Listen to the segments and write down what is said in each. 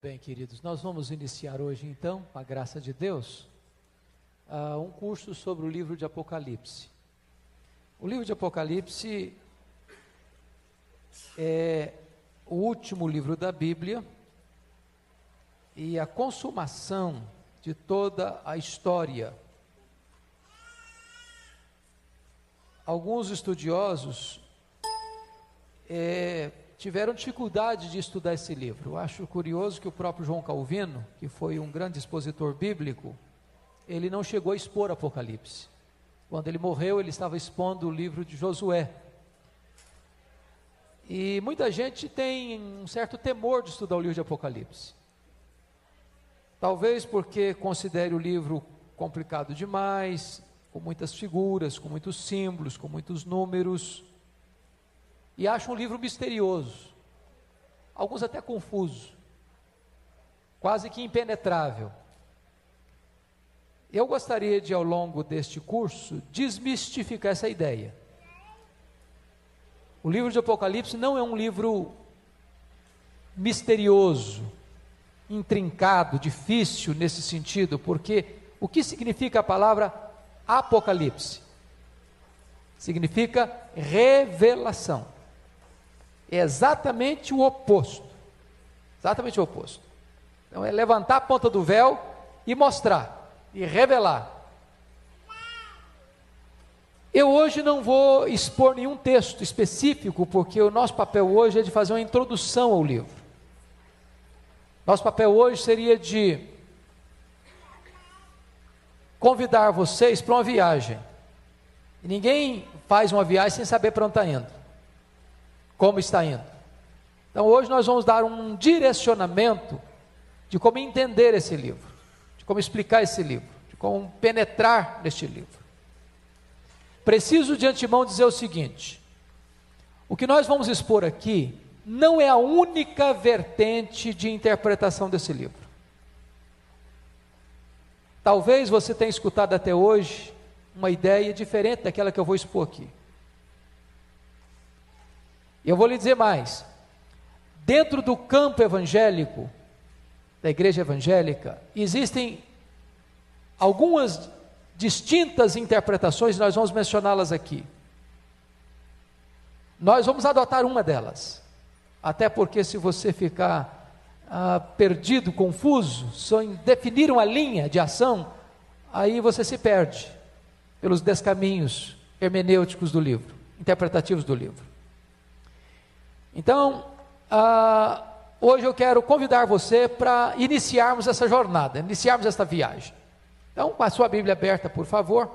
Bem, queridos, nós vamos iniciar hoje, então, com a graça de Deus, um curso sobre o livro de Apocalipse. O livro de Apocalipse é o último livro da Bíblia e a consumação de toda a história. Alguns estudiosos tiveram dificuldade de estudar esse livro. Eu acho curioso que o próprio João Calvino, que foi um grande expositor bíblico, ele não chegou a expor Apocalipse. Quando ele morreu, ele estava expondo o livro de Josué. E muita gente tem um certo temor de estudar o livro de Apocalipse. Talvez porque considere o livro complicado demais, com muitas figuras, com muitos símbolos, com muitos números, e acha um livro misterioso, alguns até confuso, quase que impenetrável. Eu gostaria de, ao longo deste curso, desmistificar essa ideia. O livro de Apocalipse não é um livro misterioso, intrincado, difícil nesse sentido, porque o que significa a palavra Apocalipse? Significa revelação. É exatamente o oposto. Exatamente o oposto. Então é levantar a ponta do véu e mostrar, e revelar. Eu hoje não vou expor nenhum texto específico, porque o nosso papel hoje é de fazer uma introdução ao livro. Nosso papel hoje seria de convidar vocês para uma viagem. E ninguém faz uma viagem sem saber para onde está indo, como está indo. Então hoje nós vamos dar um direcionamento de como entender esse livro, de como explicar esse livro, de como penetrar neste livro. Preciso de antemão dizer o seguinte: o que nós vamos expor aqui não é a única vertente de interpretação desse livro. Talvez você tenha escutado até hoje uma ideia diferente daquela que eu vou expor aqui. Eu vou lhe dizer mais: dentro do campo evangélico, da igreja evangélica, existem algumas distintas interpretações, nós vamos mencioná-las aqui. Nós vamos adotar uma delas, até porque se você ficar perdido, confuso, só em definir uma linha de ação, aí você se perde pelos descaminhos hermenêuticos do livro, interpretativos do livro. Então, hoje eu quero convidar você para iniciarmos essa jornada, iniciarmos esta viagem. Então, com a sua Bíblia aberta, por favor,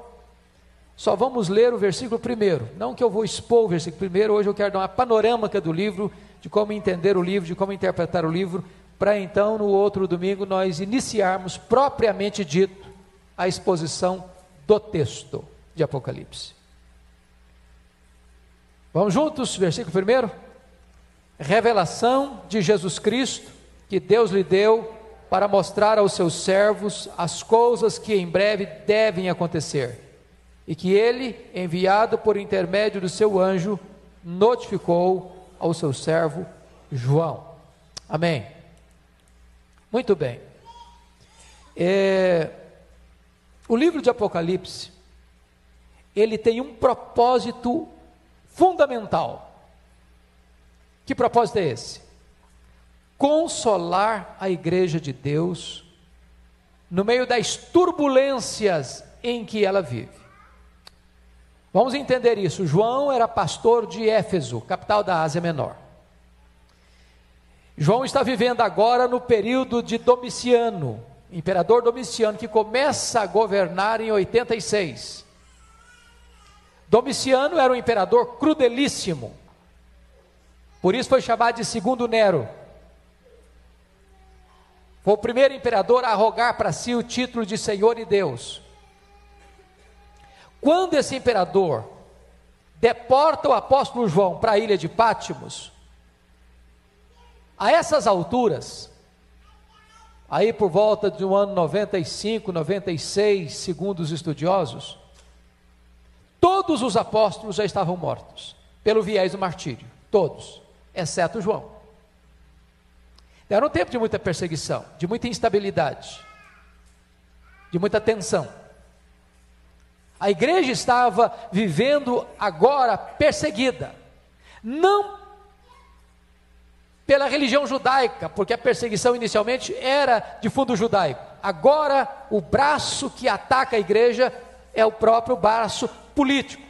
só vamos ler o versículo 1, não que eu vou expor o versículo 1, hoje eu quero dar uma panorâmica do livro, de como entender o livro, de como interpretar o livro, para então, no outro domingo, nós iniciarmos, propriamente dito, a exposição do texto de Apocalipse. Vamos juntos, versículo 1? Revelação de Jesus Cristo, que Deus lhe deu para mostrar aos seus servos as coisas que em breve devem acontecer, e que ele, enviado por intermédio do seu anjo, notificou ao seu servo João. Amém. Muito bem. O livro de Apocalipse, ele tem um propósito fundamental. Que propósito é esse? Consolar a igreja de Deus no meio das turbulências em que ela vive. Vamos entender isso. João era pastor de Éfeso, capital da Ásia Menor. João está vivendo agora no período de Domiciano, imperador Domiciano, que começa a governar em 86. Domiciano era um imperador crudelíssimo, por isso foi chamado de segundo Nero. Foi o primeiro imperador a arrogar para si o título de Senhor e Deus. Quando esse imperador deporta o apóstolo João para a ilha de Pátimos, a essas alturas, aí por volta do ano 95, 96, segundo os estudiosos, todos os apóstolos já estavam mortos, pelo viés do martírio, todos, exceto João. Era um tempo de muita perseguição, de muita instabilidade, de muita tensão. A igreja estava vivendo agora perseguida, não pela religião judaica, porque a perseguição inicialmente era de fundo judaico. Agora o braço que ataca a igreja é o próprio braço político,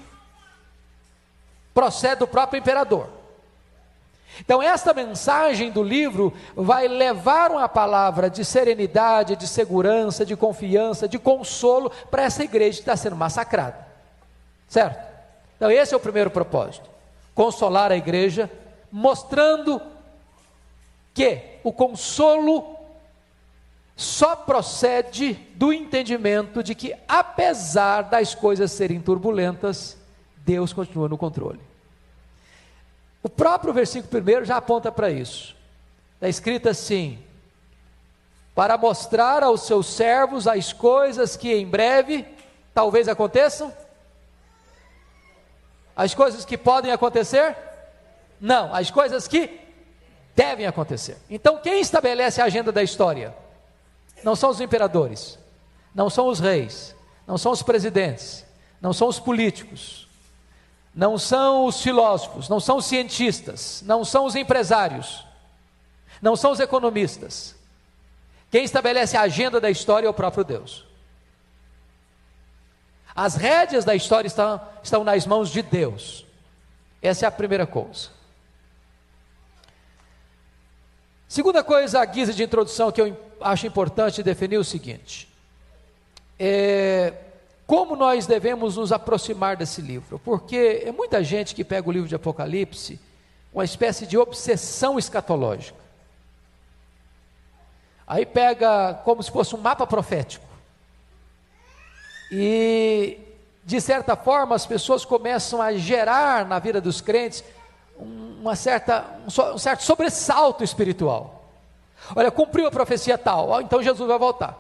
procede do próprio imperador. Então esta mensagem do livro vai levar uma palavra de serenidade, de segurança, de confiança, de consolo para essa igreja que está sendo massacrada, certo? Então esse é o primeiro propósito, consolar a igreja, mostrando que o consolo só procede do entendimento de que, apesar das coisas serem turbulentas, Deus continua no controle. O próprio versículo 1 já aponta para isso. Está escrito assim: para mostrar aos seus servos as coisas que em breve talvez aconteçam. As coisas que podem acontecer? Não, as coisas que devem acontecer. Então quem estabelece a agenda da história? Não são os imperadores, não são os reis, não são os presidentes, não são os políticos, não são os filósofos, não são os cientistas, não são os empresários, não são os economistas. Quem estabelece a agenda da história é o próprio Deus. As rédeas da história estão nas mãos de Deus. Essa é a primeira coisa. Segunda coisa, a guisa de introdução, que eu acho importante definir o seguinte: como nós devemos nos aproximar desse livro? Porque é muita gente que pega o livro de Apocalipse, uma espécie de obsessão escatológica. Aí pega como se fosse um mapa profético. E, de certa forma, as pessoas começam a gerar na vida dos crentes um certo sobressalto espiritual. Olha, cumpriu a profecia tal, então Jesus vai voltar.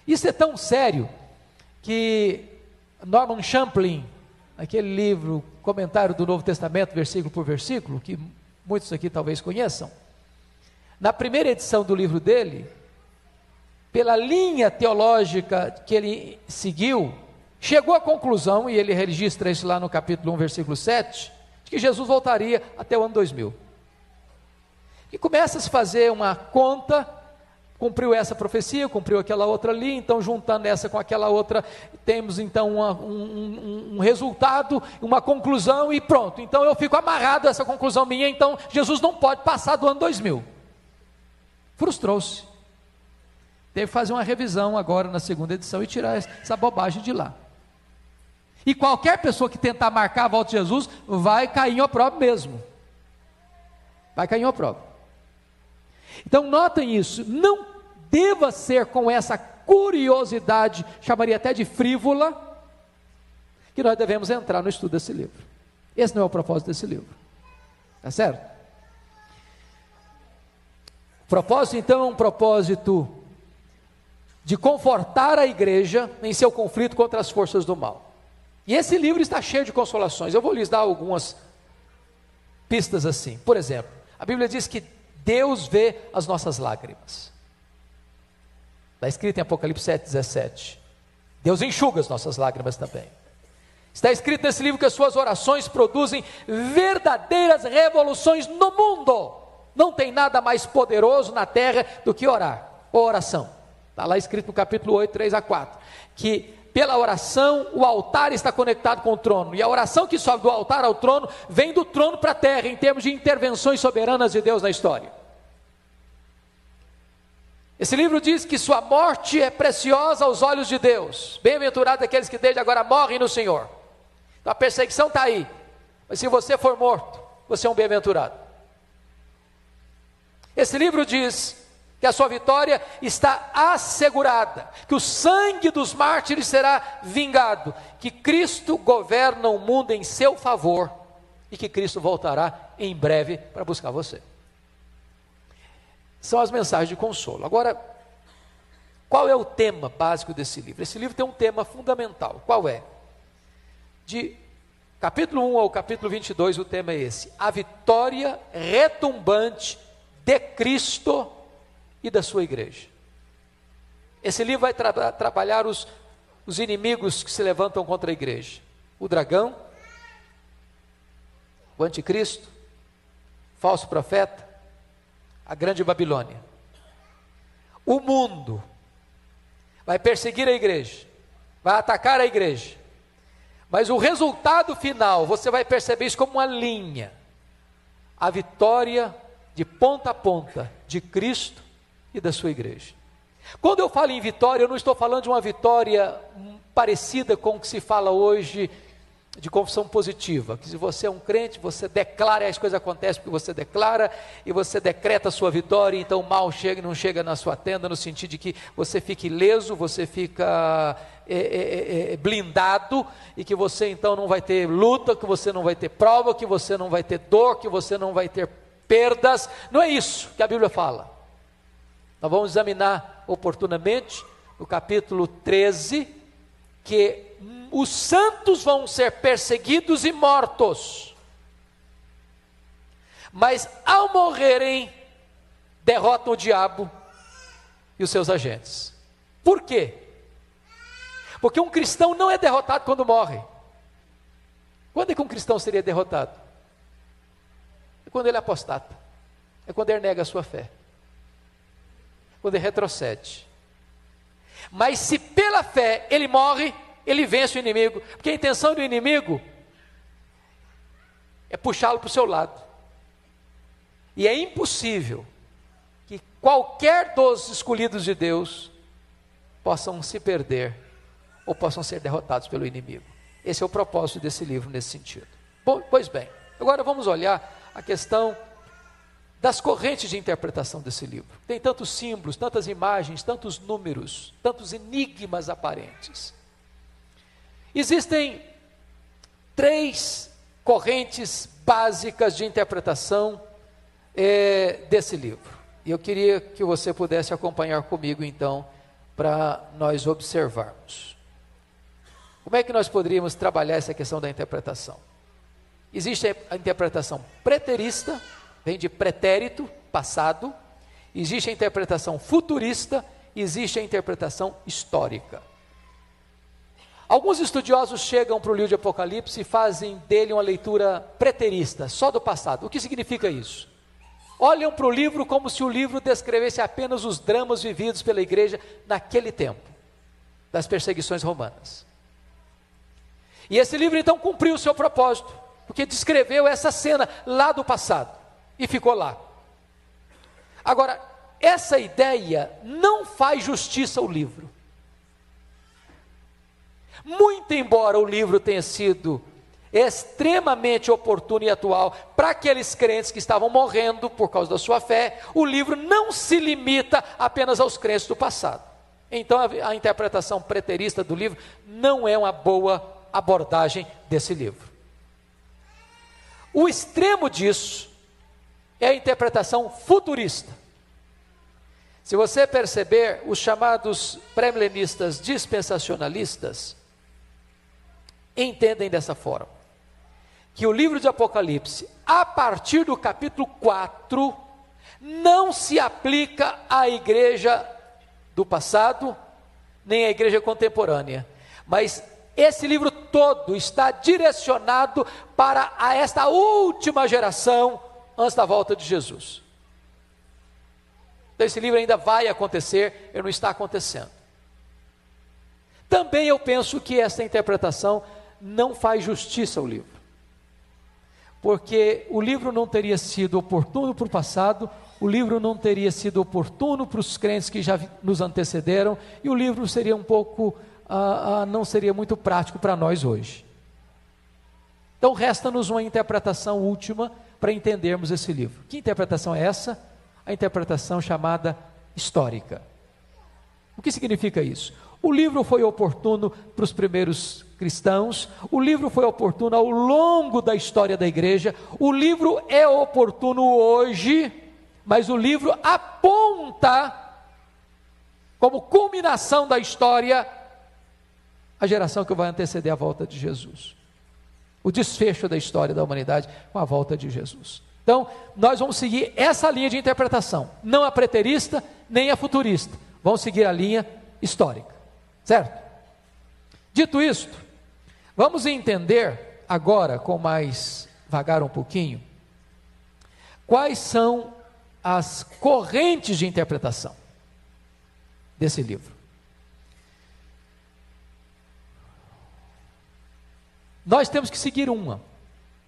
Isso é tão sério que Norman Champlin, aquele livro, comentário do Novo Testamento, versículo por versículo, que muitos aqui talvez conheçam, na primeira edição do livro dele, pela linha teológica que ele seguiu, chegou à conclusão, e ele registra isso lá no capítulo 1, versículo 7, de que Jesus voltaria até o ano 2000. E começa a se fazer uma conta, cumpriu essa profecia, cumpriu aquela outra ali, então juntando essa com aquela outra, temos então um resultado, uma conclusão e pronto. Então eu fico amarrado a essa conclusão minha, então Jesus não pode passar do ano 2000. Frustrou-se. Teve que fazer uma revisão agora na segunda edição e tirar essa bobagem de lá. E qualquer pessoa que tentar marcar a volta de Jesus vai cair em opróbrio mesmo. Vai cair em opróbrio. Então notem isso, não deva ser com essa curiosidade, chamaria até de frívola, que nós devemos entrar no estudo desse livro. Esse não é o propósito desse livro. Tá certo? O propósito então é um propósito de confortar a igreja em seu conflito contra as forças do mal. E esse livro está cheio de consolações. Eu vou lhes dar algumas pistas assim. Por exemplo, a Bíblia diz que Deus vê as nossas lágrimas. Está escrito em Apocalipse 7,17. Deus enxuga as nossas lágrimas também. Está escrito nesse livro que as suas orações produzem verdadeiras revoluções no mundo. Não tem nada mais poderoso na terra do que orar, ou oração. Está lá escrito no capítulo 8, 3-4, que pela oração o altar está conectado com o trono, e a oração que sobe do altar ao trono, vem do trono para a terra, em termos de intervenções soberanas de Deus na história. Esse livro diz que sua morte é preciosa aos olhos de Deus, bem-aventurados aqueles que desde agora morrem no Senhor. Então a perseguição está aí, mas se você for morto, você é um bem-aventurado. Esse livro diz que a sua vitória está assegurada, que o sangue dos mártires será vingado, que Cristo governa o mundo em seu favor e que Cristo voltará em breve para buscar você. São as mensagens de consolo. Agora, qual é o tema básico desse livro? Esse livro tem um tema fundamental. Qual é? De capítulo 1 ao capítulo 22, o tema é esse: a vitória retumbante de Cristo e da sua igreja. Esse livro vai trabalhar os inimigos que se levantam contra a igreja: o dragão, o anticristo, o falso profeta, a grande Babilônia. O mundo vai perseguir a igreja, vai atacar a igreja, mas o resultado final, você vai perceber isso como uma linha: a vitória de ponta a ponta de Cristo e da sua igreja. Quando eu falo em vitória, eu não estou falando de uma vitória parecida com o que se fala hoje de confissão positiva, que se você é um crente, você declara e as coisas acontecem porque você declara, e você decreta a sua vitória, então o mal não chega na sua tenda, no sentido de que você fica ileso, você fica blindado, e que você então não vai ter luta, que você não vai ter prova, que você não vai ter dor, que você não vai ter perdas. Não é isso que a Bíblia fala. Nós vamos examinar oportunamente no capítulo 13, que os santos vão ser perseguidos e mortos, mas ao morrerem, derrotam o diabo e os seus agentes. Por quê? Porque um cristão não é derrotado quando morre. Quando é que um cristão seria derrotado? É quando ele apostata, é quando ele nega a sua fé, quando ele retrocede. Mas se pela fé ele morre, ele vence o inimigo, porque a intenção do inimigo é puxá-lo para o seu lado, e é impossível que qualquer dos escolhidos de Deus possam se perder, ou possam ser derrotados pelo inimigo. Esse é o propósito desse livro nesse sentido. Bom, pois bem, agora vamos olhar a questão das correntes de interpretação desse livro. Tem tantos símbolos, tantas imagens, tantos números, tantos enigmas aparentes. Existem 3 correntes básicas de interpretação desse livro. E eu queria que você pudesse acompanhar comigo então, para nós observarmos. Como é que nós poderíamos trabalhar essa questão da interpretação? Existe a interpretação preterista, vem de pretérito, passado. Existe a interpretação futurista, existe a interpretação histórica. Alguns estudiosos chegam para o livro de Apocalipse e fazem dele uma leitura preterista, só do passado. O que significa isso? Olham para o livro como se o livro descrevesse apenas os dramas vividos pela igreja naquele tempo, das perseguições romanas. E esse livro então cumpriu o seu propósito, porque descreveu essa cena lá do passado, e ficou lá. Agora, essa ideia não faz justiça ao livro. Muito embora o livro tenha sido extremamente oportuno e atual para aqueles crentes que estavam morrendo por causa da sua fé, o livro não se limita apenas aos crentes do passado. Então a interpretação preterista do livro não é uma boa abordagem desse livro. O extremo disso é a interpretação futurista. Se você perceber, os chamados pré-milenistas dispensacionalistas entendem dessa forma, que o livro de Apocalipse, a partir do capítulo 4, não se aplica à igreja do passado, nem à igreja contemporânea, mas esse livro todo está direcionado para esta última geração, antes da volta de Jesus. Então esse livro ainda vai acontecer, ele não está acontecendo. Também eu penso que essa interpretação não faz justiça ao livro, porque o livro não teria sido oportuno para o passado, o livro não teria sido oportuno para os crentes que já nos antecederam, e o livro seria um pouco, não seria muito prático para nós hoje. Então resta-nos uma interpretação última para entendermos esse livro. Que interpretação é essa? A interpretação chamada histórica. O que significa isso? O livro foi oportuno para os primeiros cristãos, o livro foi oportuno ao longo da história da igreja, o livro é oportuno hoje, mas o livro aponta como culminação da história a geração que vai anteceder a volta de Jesus, o desfecho da história da humanidade com a volta de Jesus. Então, nós vamos seguir essa linha de interpretação, não a preterista, nem a futurista, vamos seguir a linha histórica, certo? Dito isto, vamos entender agora, com mais vagar um pouquinho, quais são as correntes de interpretação desse livro. Nós temos que seguir uma.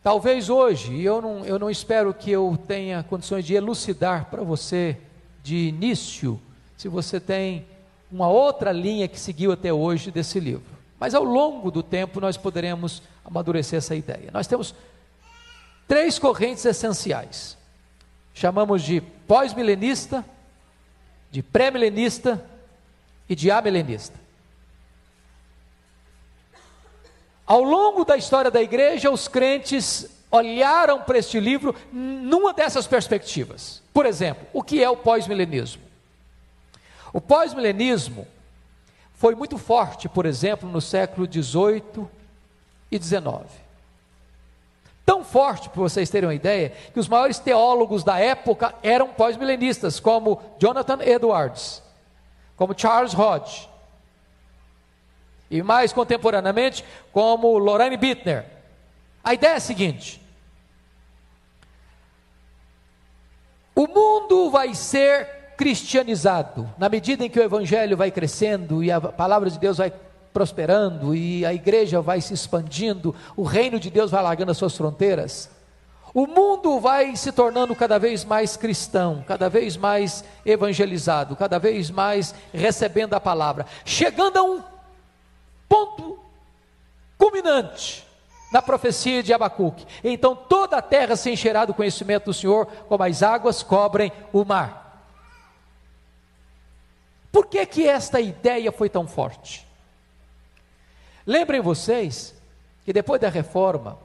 Talvez hoje, e eu não espero que eu tenha condições de elucidar para você de início, se você tem uma outra linha que seguiu até hoje desse livro. Mas ao longo do tempo nós poderemos amadurecer essa ideia. Nós temos 3 correntes essenciais. Chamamos de pós-milenista, de pré-milenista e de amilenista. Ao longo da história da igreja, os crentes olharam para este livro numa dessas perspectivas. Por exemplo, o que é o pós-milenismo? O pós-milenismo foi muito forte, por exemplo, no século XVIII e XIX. Tão forte, para vocês terem uma ideia, que os maiores teólogos da época eram pós-milenistas, como Jonathan Edwards, como Charles Hodge, e mais contemporaneamente, como Lorraine Bittner. A ideia é a seguinte: o mundo vai ser cristianizado, na medida em que o evangelho vai crescendo, e a palavra de Deus vai prosperando, e a igreja vai se expandindo, o reino de Deus vai largando as suas fronteiras, o mundo vai se tornando cada vez mais cristão, cada vez mais evangelizado, cada vez mais recebendo a palavra, chegando a um ponto culminante na profecia de Abacuque. Então toda a terra se encherá do conhecimento do Senhor, como as águas cobrem o mar. Por que esta ideia foi tão forte? Lembrem vocês que depois da reforma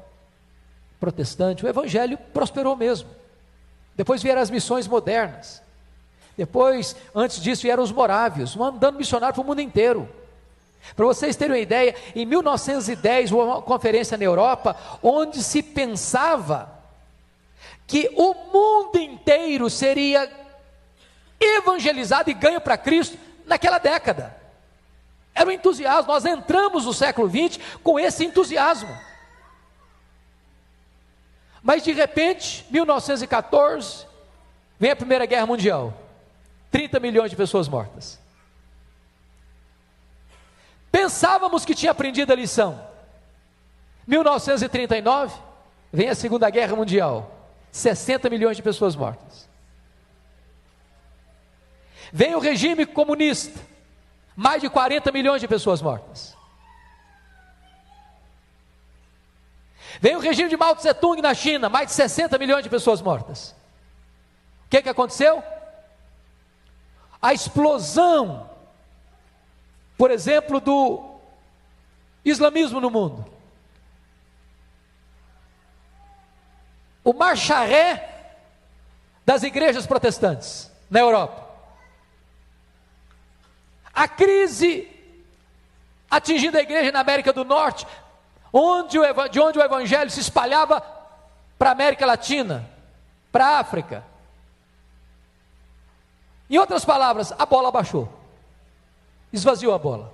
protestante, o evangelho prosperou mesmo. Depois vieram as missões modernas. Depois, antes disso, vieram os morávios, mandando missionário para o mundo inteiro. Para vocês terem uma ideia, em 1910 houve uma conferência na Europa, onde se pensava que o mundo inteiro seria evangelizado e ganho para Cristo naquela década. Era um entusiasmo. Nós entramos no século XX com esse entusiasmo. Mas de repente, 1914, vem a Primeira Guerra Mundial, 30 milhões de pessoas mortas. Pensávamos que tinha aprendido a lição. 1939, vem a Segunda Guerra Mundial, 60 milhões de pessoas mortas. Vem o regime comunista, mais de 40 milhões de pessoas mortas. Vem o regime de Mao Tse Tung na China, mais de 60 milhões de pessoas mortas. O que aconteceu? A explosão, por exemplo, do islamismo no mundo. O marcharé das igrejas protestantes na Europa. A crise atingindo a igreja na América do Norte, de onde o evangelho se espalhava para a América Latina, para a África. Em outras palavras, a bola baixou. Esvaziou a bola.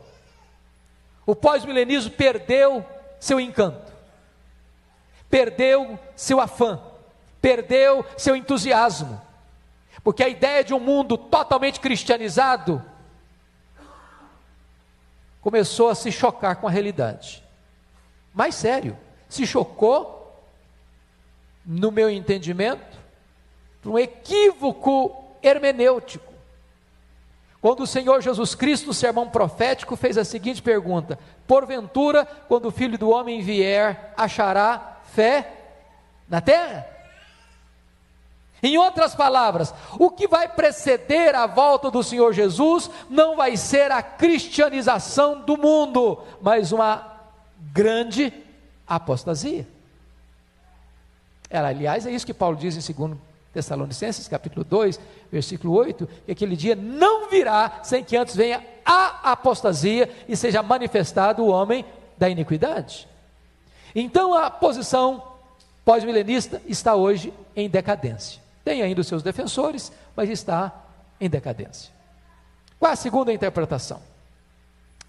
O pós-milenismo perdeu seu encanto, perdeu seu afã, perdeu seu entusiasmo, porque a ideia de um mundo totalmente cristianizado começou a se chocar com a realidade. Mais sério, se chocou, no meu entendimento, por um equívoco hermenêutico. Quando o Senhor Jesus Cristo, no sermão profético, fez a seguinte pergunta: porventura, quando o Filho do Homem vier, achará fé na terra? Em outras palavras, o que vai preceder a volta do Senhor Jesus não vai ser a cristianização do mundo, mas uma grande apostasia. Aliás, é isso que Paulo diz em 2 Tessalonicenses, capítulo 2, versículo 8, que aquele dia não virá sem que antes venha a apostasia e seja manifestado o homem da iniquidade. Então a posição pós-milenista está hoje em decadência. Tem ainda os seus defensores, mas está em decadência. Qual a segunda interpretação?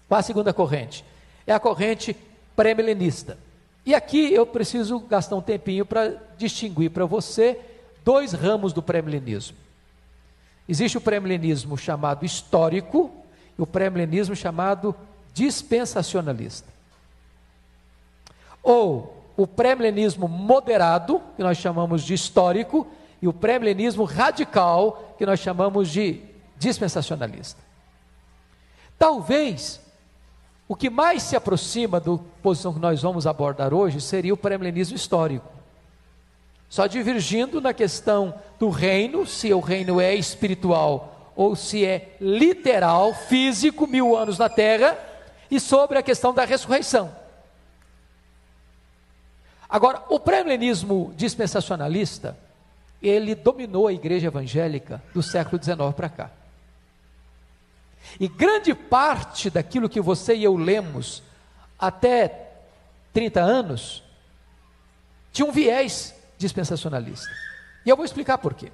Qual a segunda corrente? É a corrente pré-milenista. E aqui eu preciso gastar um tempinho para distinguir para você dois ramos do pré-milenismo. Existe o pré-milenismo chamado histórico e o pré-milenismo chamado dispensacionalista. Ou o pré-milenismo moderado, que nós chamamos de histórico, e o pré-milenismo radical, que nós chamamos de dispensacionalista. Talvez o que mais se aproxima da posição que nós vamos abordar hoje seria o pré-milenismo histórico. Só divergindo na questão do reino, se o reino é espiritual ou se é literal, físico, 1000 anos na terra, e sobre a questão da ressurreição. Agora, o pré-milenismo dispensacionalista, ele dominou a igreja evangélica do século XIX para cá. E grande parte daquilo que você e eu lemos até 30 anos, tinha um viés dispensacionalista. E eu vou explicar por quê.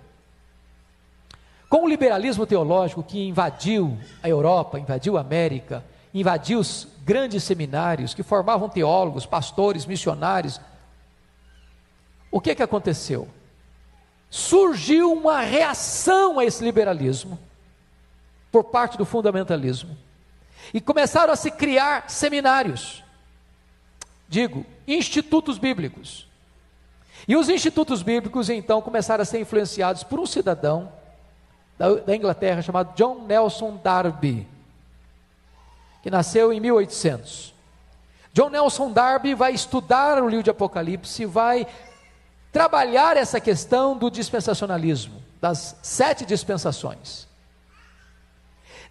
Com o liberalismo teológico que invadiu a Europa, invadiu a América, invadiu os grandes seminários que formavam teólogos, pastores, missionários, o que aconteceu? Surgiu uma reação a esse liberalismo por parte do fundamentalismo e começaram a se criar seminários, institutos bíblicos. E os institutos bíblicos então começaram a ser influenciados por um cidadão da Inglaterra chamado John Nelson Darby, que nasceu em 1800. John Nelson Darby vai estudar o livro de Apocalipse, vai trabalhar essa questão do dispensacionalismo, das 7 dispensações.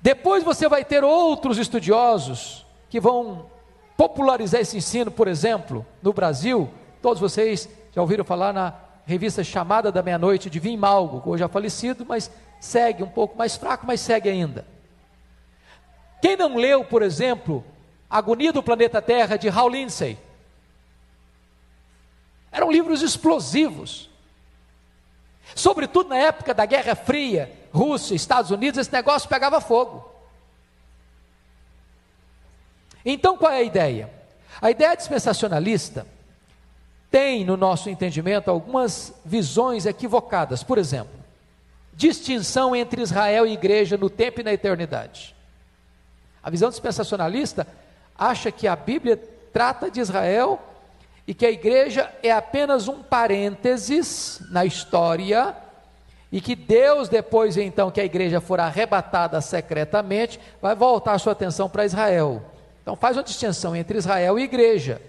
Depois você vai ter outros estudiosos que vão popularizar esse ensino, por exemplo, no Brasil. Todos vocês já ouviram falar na revista Chamada da Meia-Noite de Vim Malgo, hoje já falecido, mas segue um pouco mais fraco, mas segue ainda. Quem não leu, por exemplo, Agonia do Planeta Terra, de Hal Lindsey? Eram livros explosivos. Sobretudo na época da Guerra Fria, Rússia, Estados Unidos, esse negócio pegava fogo. Então qual é a ideia? A ideia dispensacionalista tem, no nosso entendimento, algumas visões equivocadas. Por exemplo, distinção entre Israel e igreja no tempo e na eternidade. A visão dispensacionalista acha que a Bíblia trata de Israel e que a igreja é apenas um parênteses na história, e que Deus, depois então que a igreja for arrebatada secretamente, vai voltar a sua atenção para Israel. Então faz uma distinção entre Israel e igreja.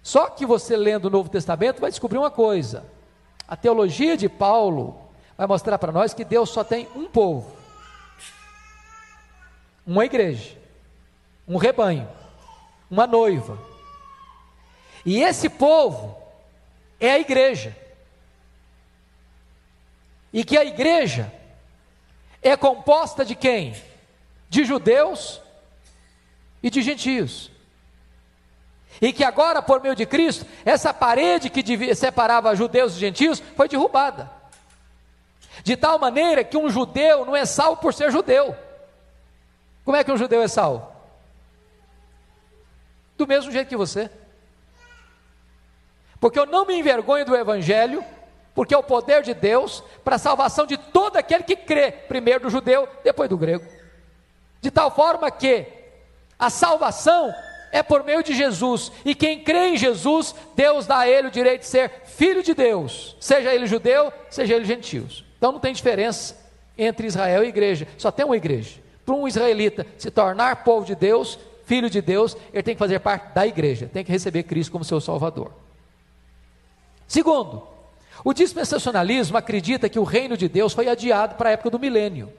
Só que você lendo o Novo Testamento vai descobrir uma coisa: a teologia de Paulo vai mostrar para nós que Deus só tem um povo, uma igreja, um rebanho, uma noiva. E esse povo é a igreja. E que a igreja é composta de quem? De judeus e de gentios. E que agora, por meio de Cristo, essa parede que separava judeus e gentios foi derrubada. De tal maneira que um judeu não é salvo por ser judeu. Como é que um judeu é salvo? Do mesmo jeito que você. Porque eu não me envergonho do Evangelho, porque é o poder de Deus para a salvação de todo aquele que crê, primeiro do judeu, depois do grego. De tal forma que a salvação é por meio de Jesus, e quem crê em Jesus, Deus dá a ele o direito de ser filho de Deus, seja ele judeu, seja ele gentios. Então não tem diferença entre Israel e igreja, só tem uma igreja. Para um israelita se tornar povo de Deus, filho de Deus, ele tem que fazer parte da igreja, tem que receber Cristo como seu Salvador. Segundo, o dispensacionalismo acredita que o reino de Deus foi adiado para a época do milênio.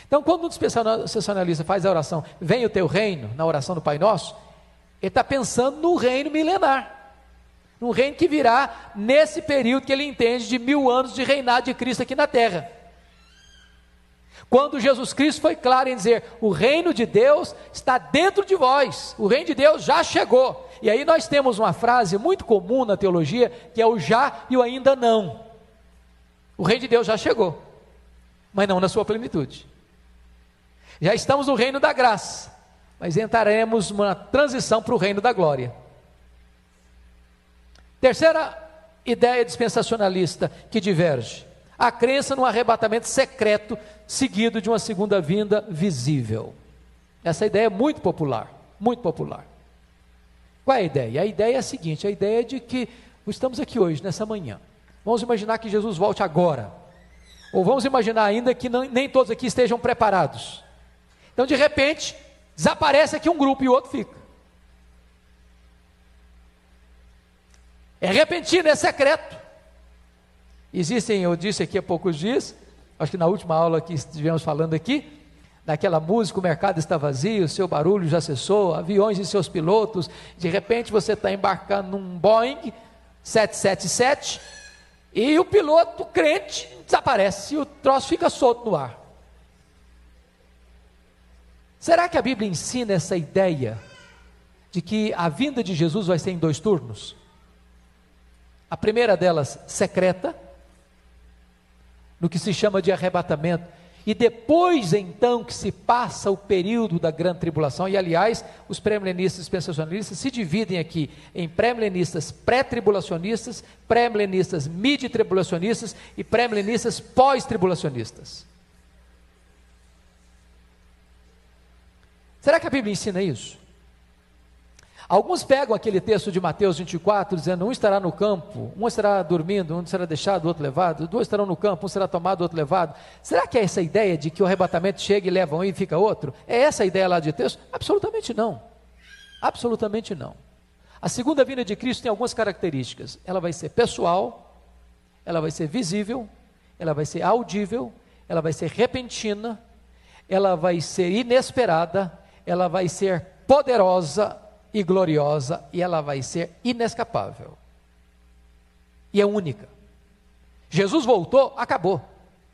Então, quando um dispensacionalista faz a oração, venha o teu reino, na oração do Pai Nosso, ele está pensando no reino milenar, no reino que virá nesse período que ele entende de 1000 anos de reinado de Cristo aqui na terra. Quando Jesus Cristo foi claro em dizer, o reino de Deus está dentro de vós, o reino de Deus já chegou. E aí nós temos uma frase muito comum na teologia, que é o já e o ainda não. O reino de Deus já chegou, mas não na sua plenitude. Já estamos no reino da graça, mas entraremos numa transição para o reino da glória. Terceira ideia dispensacionalista que diverge: a crença no arrebatamento secreto, seguido de uma segunda vinda visível. Essa ideia é muito popular, muito popular. Qual é a ideia? A ideia é a seguinte: a ideia é de que estamos aqui hoje, nessa manhã, vamos imaginar que Jesus volte agora, ou vamos imaginar ainda que nem todos aqui estejam preparados. Então, de repente, desaparece aqui um grupo e o outro fica. É repentino, é secreto. Existem, eu disse aqui há poucos dias, acho que na última aula que estivemos falando aqui, naquela música, o mercado está vazio, o seu barulho já cessou, aviões e seus pilotos, de repente você está embarcando num Boeing 777, e o piloto crente desaparece, e o troço fica solto no ar. Será que a Bíblia ensina essa ideia de que a vinda de Jesus vai ser em 2 turnos? A primeira delas, secreta, no que se chama de arrebatamento, e depois então que se passa o período da grande tribulação. E aliás, os pré-milenistas e dispensacionalistas se dividem aqui em pré-milenistas pré-tribulacionistas, pré-milenistas mid-tribulacionistas e pré-milenistas pós-tribulacionistas. Será que a Bíblia ensina isso? Alguns pegam aquele texto de Mateus 24, dizendo, um estará no campo, um estará dormindo, um será deixado, o outro levado, 2 estarão no campo, um será tomado, o outro levado. Será que é essa ideia de que o arrebatamento chega e leva um e fica outro? É essa a ideia lá de texto? Absolutamente não. Absolutamente não. A segunda vinda de Cristo tem algumas características. Ela vai ser pessoal, ela vai ser visível, ela vai ser audível, ela vai ser repentina, ela vai ser inesperada, ela vai ser poderosa e gloriosa, e ela vai ser inescapável, e é única. Jesus voltou, acabou,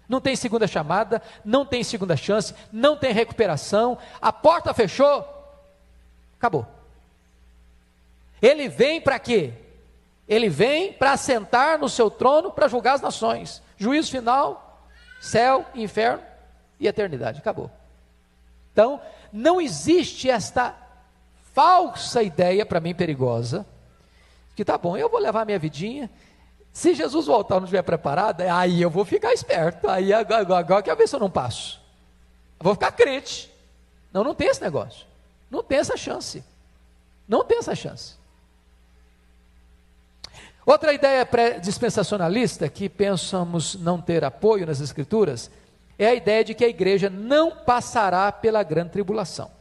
não tem segunda chamada, não tem segunda chance, não tem recuperação, a porta fechou, acabou. Ele vem para quê? Ele vem para assentar no seu trono, para julgar as nações, juízo final, céu, inferno e eternidade, acabou. Então, não existe esta falsa ideia, para mim perigosa, que tá bom, eu vou levar minha vidinha, se Jesus voltar e não estiver preparado, aí eu vou ficar esperto, aí agora quero ver se eu não passo, eu vou ficar crente. Não, não tem esse negócio, não tem essa chance, não tem essa chance. Outra ideia dispensacionalista, que pensamos não ter apoio nas Escrituras, é a ideia de que a igreja não passará pela grande tribulação.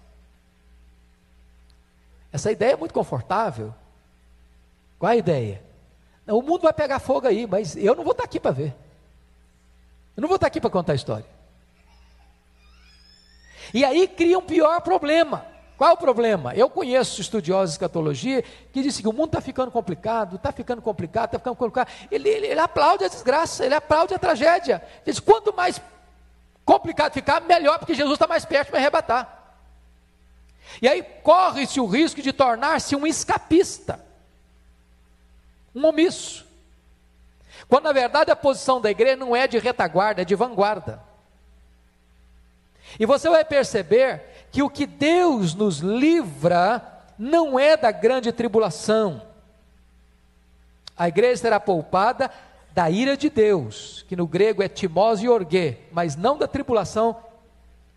Essa ideia é muito confortável. Qual a ideia? Não, o mundo vai pegar fogo aí, mas eu não vou estar aqui para ver. Eu não vou estar aqui para contar a história. E aí cria um pior problema. Qual é o problema? Eu conheço estudiosos de escatologia que dizem que o mundo está ficando complicado, está ficando complicado, está ficando complicado. Ele aplaude a desgraça, ele aplaude a tragédia. Ele diz, quanto mais complicado ficar, melhor, porque Jesus está mais perto de me arrebatar. E aí corre-se o risco de tornar-se um escapista, um omisso, quando na verdade a posição da igreja não é de retaguarda, é de vanguarda. E você vai perceber que o que Deus nos livra não é da grande tribulação. A igreja será poupada da ira de Deus, que no grego é timós e orgue, mas não da tribulação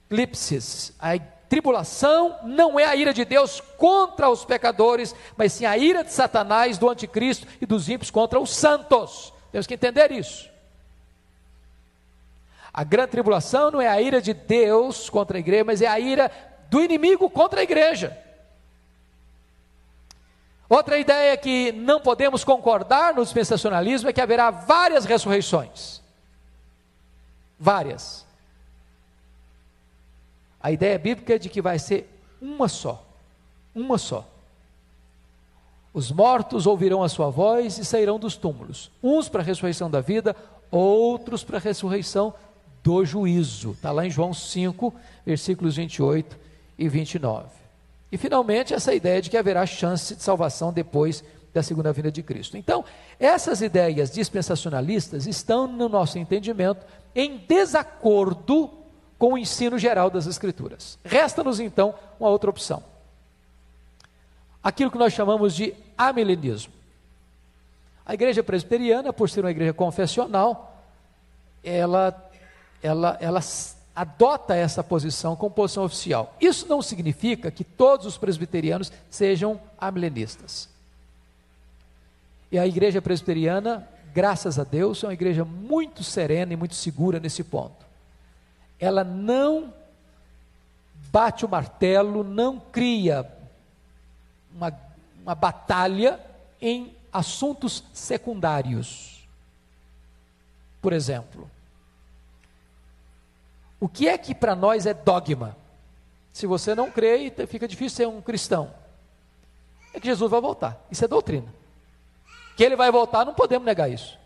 clipsis. A tribulação não é a ira de Deus contra os pecadores, mas sim a ira de Satanás, do anticristo e dos ímpios contra os santos. Temos que entender isso. A grande tribulação não é a ira de Deus contra a igreja, mas é a ira do inimigo contra a igreja. Outra ideia que não podemos concordar no dispensacionalismo é que haverá várias ressurreições. Várias. A ideia bíblica é de que vai ser uma só. Uma só. Os mortos ouvirão a sua voz e sairão dos túmulos. Uns para a ressurreição da vida, outros para a ressurreição do juízo. Está lá em João 5, versículos 28 e 29. E finalmente essa ideia de que haverá chance de salvação depois da segunda vinda de Cristo. Então, essas ideias dispensacionalistas estão, no nosso entendimento, em desacordo com o ensino geral das Escrituras. Resta-nos então uma outra opção. Aquilo que nós chamamos de amilenismo. A igreja presbiteriana, por ser uma igreja confessional, ela adota essa posição como posição oficial. Isso não significa que todos os presbiterianos sejam amilenistas. E a igreja presbiteriana, graças a Deus, é uma igreja muito serena e muito segura nesse ponto. Ela não bate o martelo, não cria uma batalha em assuntos secundários. Por exemplo, o que é que para nós é dogma? Se você não crê, fica difícil ser um cristão. É que Jesus vai voltar, isso é doutrina. Que ele vai voltar, não podemos negar isso.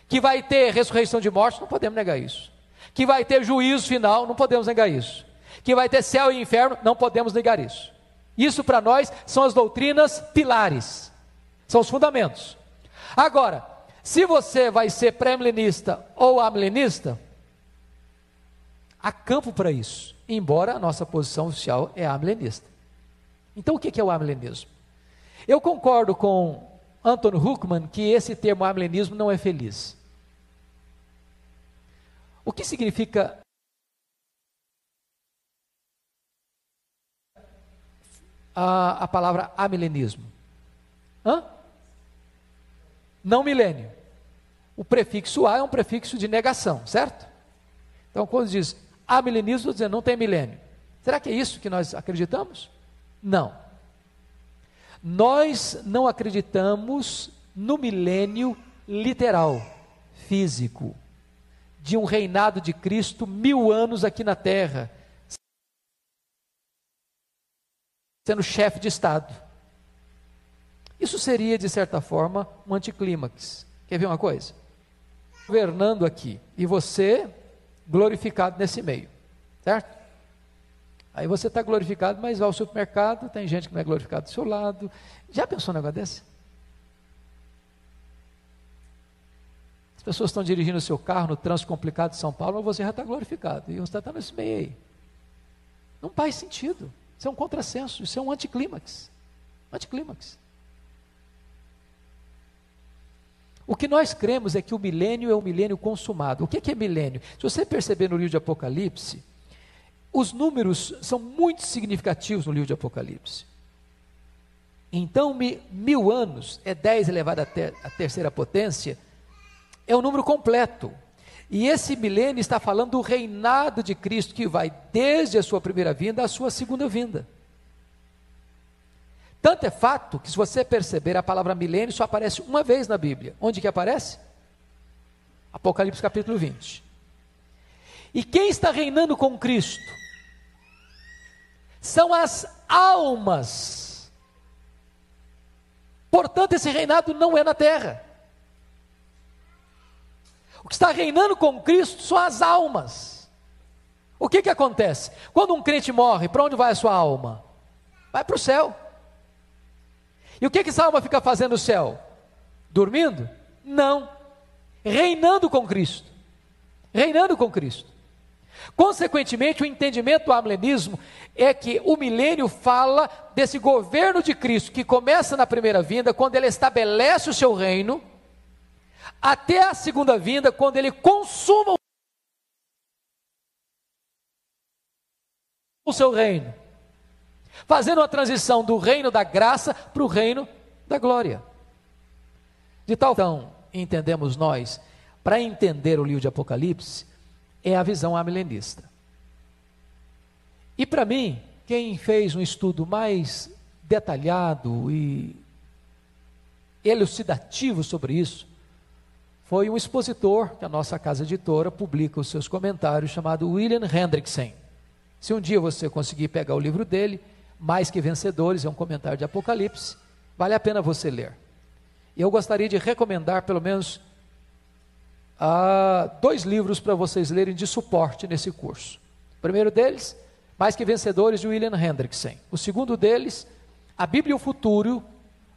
Que vai ter ressurreição de mortos, não podemos negar isso. Que vai ter juízo final, não podemos negar isso. Que vai ter céu e inferno, não podemos negar isso. Isso para nós são as doutrinas pilares, são os fundamentos. Agora, se você vai ser pré-milenista ou amilenista, há campo para isso, embora a nossa posição oficial é amilenista. Então o que é o amilenismo? Eu concordo com Anton Huckman que esse termo amilenismo não é feliz. O que significa a palavra amilenismo? Não milênio. O prefixo A é um prefixo de negação, certo? Então quando diz amilenismo, estou dizendo não tem milênio. Será que é isso que nós acreditamos? Não. Nós não acreditamos no milênio literal, físico, de um reinado de Cristo 1000 anos aqui na terra, sendo chefe de Estado. Isso seria, de certa forma, um anticlímax. Quer ver uma coisa? Governando aqui, e você glorificado nesse meio, certo? Aí você está glorificado, mas vai ao supermercado, tem gente que não é glorificado do seu lado. Já pensou um negócio desse? As pessoas estão dirigindo o seu carro no trânsito complicado de São Paulo, mas você já está glorificado, e você está nesse meio aí. Não faz sentido. Isso é um contrassenso, isso é um anticlímax. Anticlímax. O que nós cremos é que o milênio é o milênio consumado. O que é milênio? Se você perceber no livro de Apocalipse, os números são muito significativos no livro de Apocalipse. Então, 1000 anos é 10 elevado à terceira potência, é um número completo. E esse milênio está falando do reinado de Cristo, que vai desde a sua primeira vinda à sua segunda vinda. Tanto é fato que, se você perceber, a palavra milênio só aparece uma vez na Bíblia. Onde que aparece? Apocalipse capítulo 20. E quem está reinando com Cristo? São as almas. Portanto, esse reinado não é na terra. O que está reinando com Cristo são as almas. O que acontece? Quando um crente morre, para onde vai a sua alma? Vai para o céu. E o que essa alma fica fazendo no céu? Dormindo? Não. Reinando com Cristo. Reinando com Cristo. Consequentemente, o entendimento do amilenismo é que o milênio fala desse governo de Cristo, que começa na primeira vinda, quando ele estabelece o seu reino, até a segunda vinda, quando ele consuma o seu reino, fazendo a transição do reino da graça para o reino da glória. De tal então, entendemos nós, para entender o livro de Apocalipse, é a visão amilenista. E para mim, quem fez um estudo mais detalhado e elucidativo sobre isso, foi um expositor que a nossa casa editora publica os seus comentários, chamado William Hendrickson. Se um dia você conseguir pegar o livro dele, Mais que Vencedores, é um comentário de Apocalipse, vale a pena você ler. E eu gostaria de recomendar pelo menos 2 livros para vocês lerem de suporte nesse curso. O primeiro deles, Mais que Vencedores, de William Hendrickson. O segundo deles, A Bíblia e o Futuro,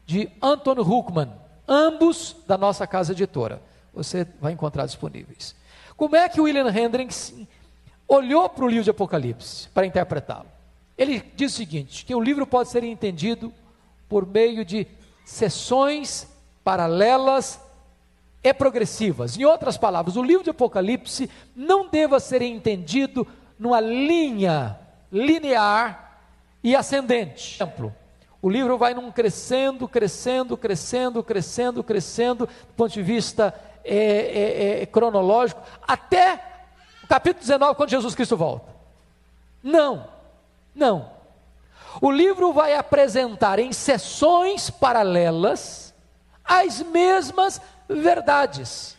de Anton Huckman, ambos da nossa casa editora. Você vai encontrar disponíveis. Como é que William Hendrickson olhou para o livro de Apocalipse para interpretá-lo? Ele diz o seguinte, que o livro pode ser entendido por meio de sessões paralelas e progressivas. Em outras palavras, o livro de Apocalipse não deva ser entendido numa linha linear e ascendente. Por exemplo, o livro vai num crescendo, do ponto de vista cronológico, até o capítulo 19, quando Jesus Cristo volta. Não. O livro vai apresentar em sessões paralelas as mesmas verdades.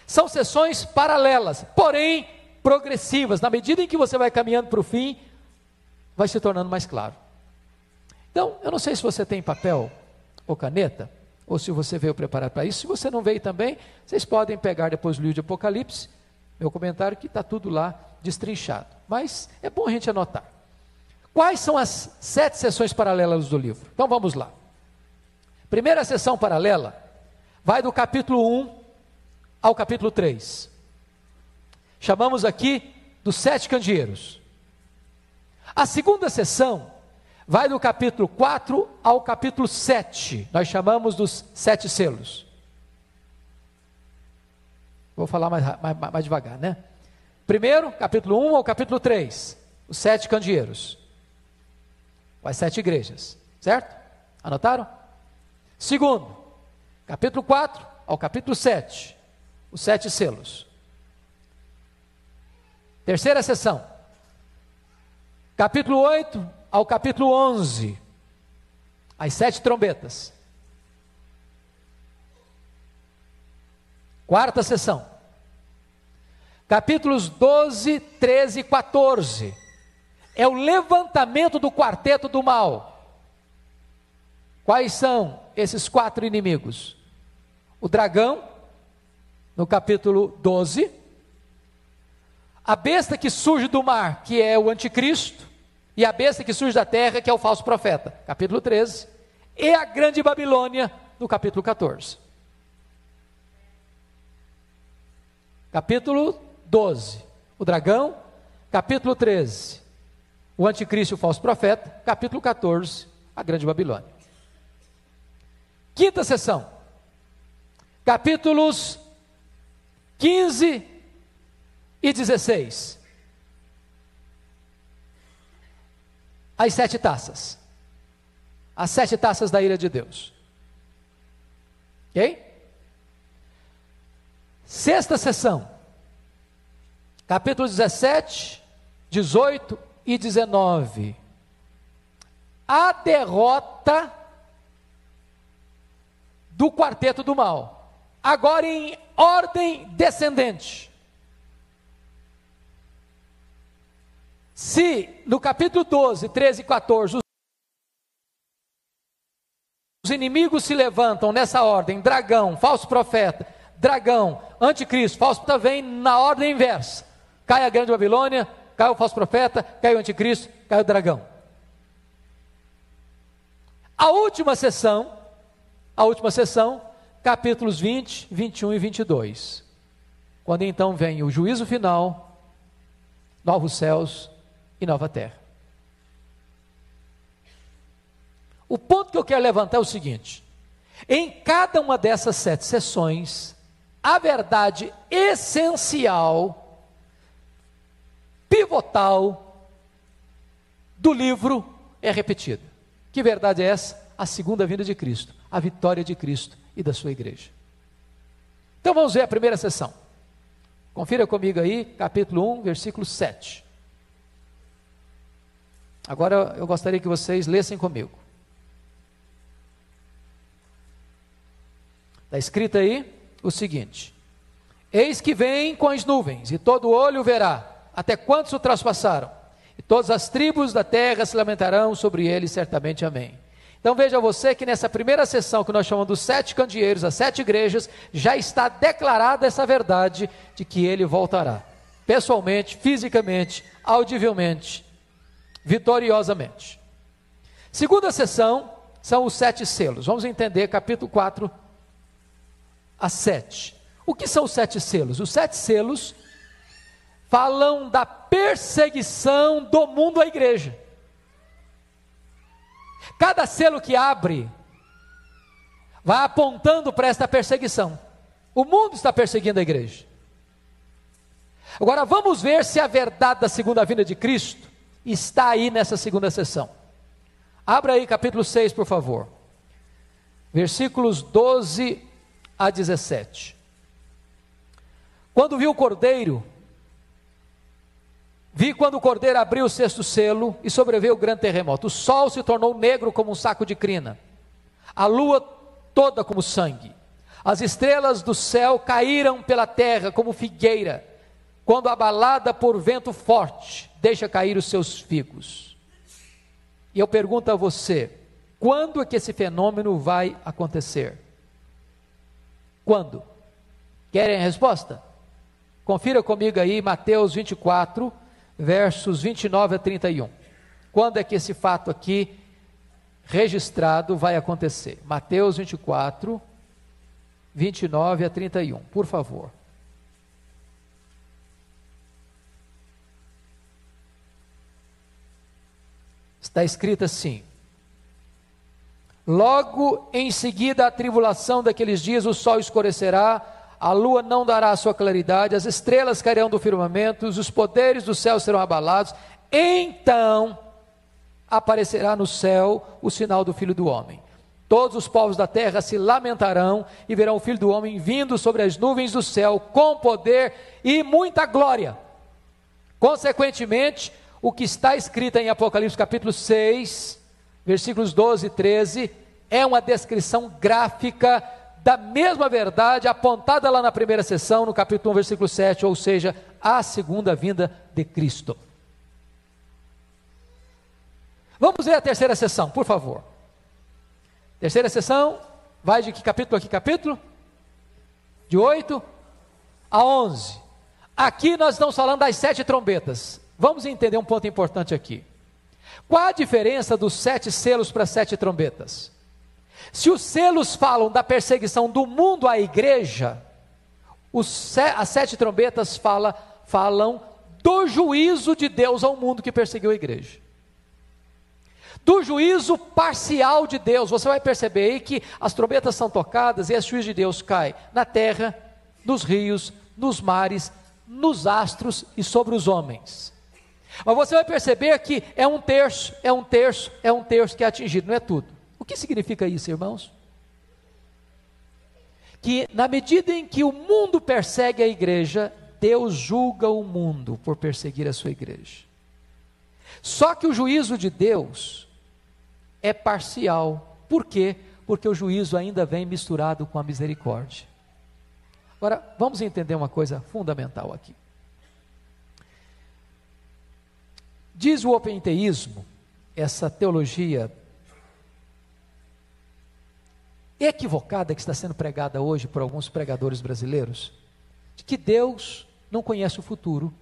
São sessões paralelas, porém progressivas. Na medida em que você vai caminhando para o fim, vai se tornando mais claro. Então, eu não sei se você tem papel ou caneta, ou se você veio preparado para isso. Se você não veio também, vocês podem pegar depois o livro de Apocalipse, meu comentário, que está tudo lá destrinchado. Mas é bom a gente anotar. Quais são as 7 sessões paralelas do livro? Então vamos lá. Primeira sessão paralela vai do capítulo 1 ao capítulo 3. Chamamos aqui dos 7 candeeiros. A segunda sessão vai do capítulo 4 ao capítulo 7. Nós chamamos dos 7 selos. Vou falar mais devagar, né? Primeiro, capítulo 1 ao capítulo 3. Os 7 candeeiros. As 7 igrejas. Certo? Anotaram? Segundo, capítulo 4 ao capítulo 7. Os 7 selos. Terceira sessão. Capítulo 8 ao capítulo 11. As 7 trombetas. Quarta sessão. Capítulos 12, 13 e 14. É o levantamento do quarteto do mal. Quais são esses 4 inimigos? O dragão, no capítulo 12. A besta que surge do mar, que é o anticristo. E a besta que surge da terra, que é o falso profeta, capítulo 13. E a grande Babilônia, no capítulo 14. Capítulo 12, o dragão. Capítulo 13, o anticristo e o falso profeta. Capítulo 14, a grande Babilônia. Quinta sessão, capítulos 15 e 16. As 7 taças. As 7 taças da ira de Deus. Ok? Sexta sessão. Capítulos 17, 18 e 19. A derrota do quarteto do mal. Agora em ordem descendente. Se no capítulo 12, 13 e 14 os inimigos se levantam nessa ordem, dragão, falso profeta, dragão, anticristo, falso profeta, vem na ordem inversa. Cai a grande Babilônia, cai o falso profeta, cai o anticristo, cai o dragão. A última sessão, capítulos 20, 21 e 22. Quando então vem o juízo final, novos céus e nova terra. O ponto que eu quero levantar é o seguinte: em cada uma dessas 7 sessões, a verdade essencial, pivotal do livro é repetida. Que verdade é essa? A segunda vinda de Cristo, a vitória de Cristo e da sua igreja. Então vamos ver a primeira sessão. Confira comigo aí, capítulo 1, versículo 7. Agora eu gostaria que vocês lessem comigo. Está escrito aí o seguinte: eis que vem com as nuvens, e todo olho verá, até quantos o traspassaram, e todas as tribos da terra se lamentarão sobre ele, certamente, amém. Então veja você que nessa primeira sessão que nós chamamos dos 7 candeeiros, as 7 igrejas, já está declarada essa verdade de que ele voltará, pessoalmente, fisicamente, audivelmente, vitoriosamente. Segunda sessão são os 7 selos. Vamos entender capítulo 4 a 7. O que são os 7 selos? Os 7 selos falam da perseguição do mundo à igreja. Cada selo que abre vai apontando para esta perseguição. O mundo está perseguindo a igreja. Agora vamos ver se a verdade da segunda vinda de Cristo está aí nessa segunda sessão. Abra aí capítulo 6, por favor. Versículos 12 a 17. Quando vi o cordeiro, vi quando o cordeiro abriu o 6º selo e sobreveio o grande terremoto. O sol se tornou negro como um saco de crina, a lua toda como sangue. As estrelas do céu caíram pela terra como figueira, quando abalada por vento forte, deixa cair os seus figos. E eu pergunto a você, quando é que esse fenômeno vai acontecer? Quando? Querem a resposta? Confira comigo aí Mateus 24, versos 29 a 31. Quando é que esse fato aqui registrado vai acontecer? Mateus 24, 29 a 31, por favor. Está escrito assim: logo em seguida a tribulação daqueles dias, o sol escurecerá, a lua não dará a sua claridade, as estrelas cairão do firmamento, os poderes do céu serão abalados. Então aparecerá no céu o sinal do Filho do Homem. Todos os povos da terra se lamentarão e verão o Filho do Homem vindo sobre as nuvens do céu com poder e muita glória. Consequentemente, o que está escrito em Apocalipse capítulo 6, versículos 12 e 13, é uma descrição gráfica da mesma verdade apontada lá na primeira sessão, no capítulo 1, versículo 7, ou seja, a segunda vinda de Cristo. Vamos ver a terceira sessão, por favor. Terceira sessão, vai de que capítulo a que capítulo? De 8 a 11. Aqui nós estamos falando das 7 trombetas. Vamos entender um ponto importante aqui. Qual a diferença dos 7 selos para as 7 trombetas? Se os selos falam da perseguição do mundo à igreja, as 7 trombetas falam do juízo de Deus ao mundo que perseguiu a igreja. Do juízo parcial de Deus. Você vai perceber aí que as trombetas são tocadas e esse juízo de Deus cai na terra, nos rios, nos mares, nos astros e sobre os homens. Mas você vai perceber que é um terço que é atingido, não é tudo. O que significa isso, irmãos? Que na medida em que o mundo persegue a igreja, Deus julga o mundo por perseguir a sua igreja. Só que o juízo de Deus é parcial. Por quê? Porque o juízo ainda vem misturado com a misericórdia. Agora, vamos entender uma coisa fundamental aqui. Diz o openteísmo, essa teologia equivocada que está sendo pregada hoje por alguns pregadores brasileiros, de que Deus não conhece o futuro,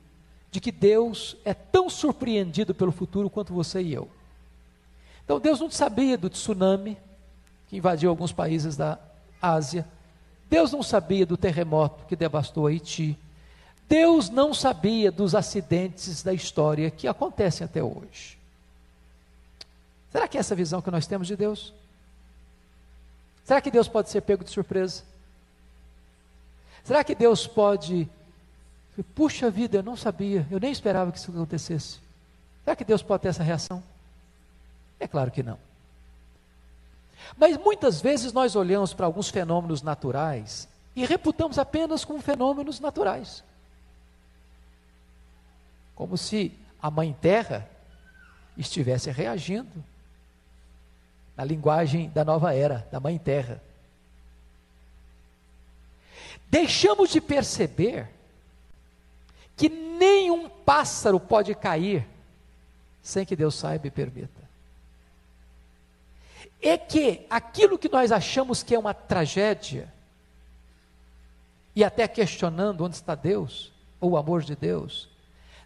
de que Deus é tão surpreendido pelo futuro quanto você e eu. Então Deus não sabia do tsunami que invadiu alguns países da Ásia, Deus não sabia do terremoto que devastou Haiti, Deus não sabia dos acidentes da história que acontecem até hoje. Será que é essa visão que nós temos de Deus? Será que Deus pode ser pego de surpresa? Será que Deus pode... Puxa vida, eu não sabia, eu nem esperava que isso acontecesse. Será que Deus pode ter essa reação? É claro que não. Mas muitas vezes nós olhamos para alguns fenômenos naturais e reputamos apenas como fenômenos naturais. Como se a Mãe Terra estivesse reagindo na linguagem da nova era, da Mãe Terra. Deixamos de perceber que nenhum pássaro pode cair sem que Deus saiba e permita. é que aquilo que nós achamos que é uma tragédia, e até questionando onde está Deus, ou o amor de Deus,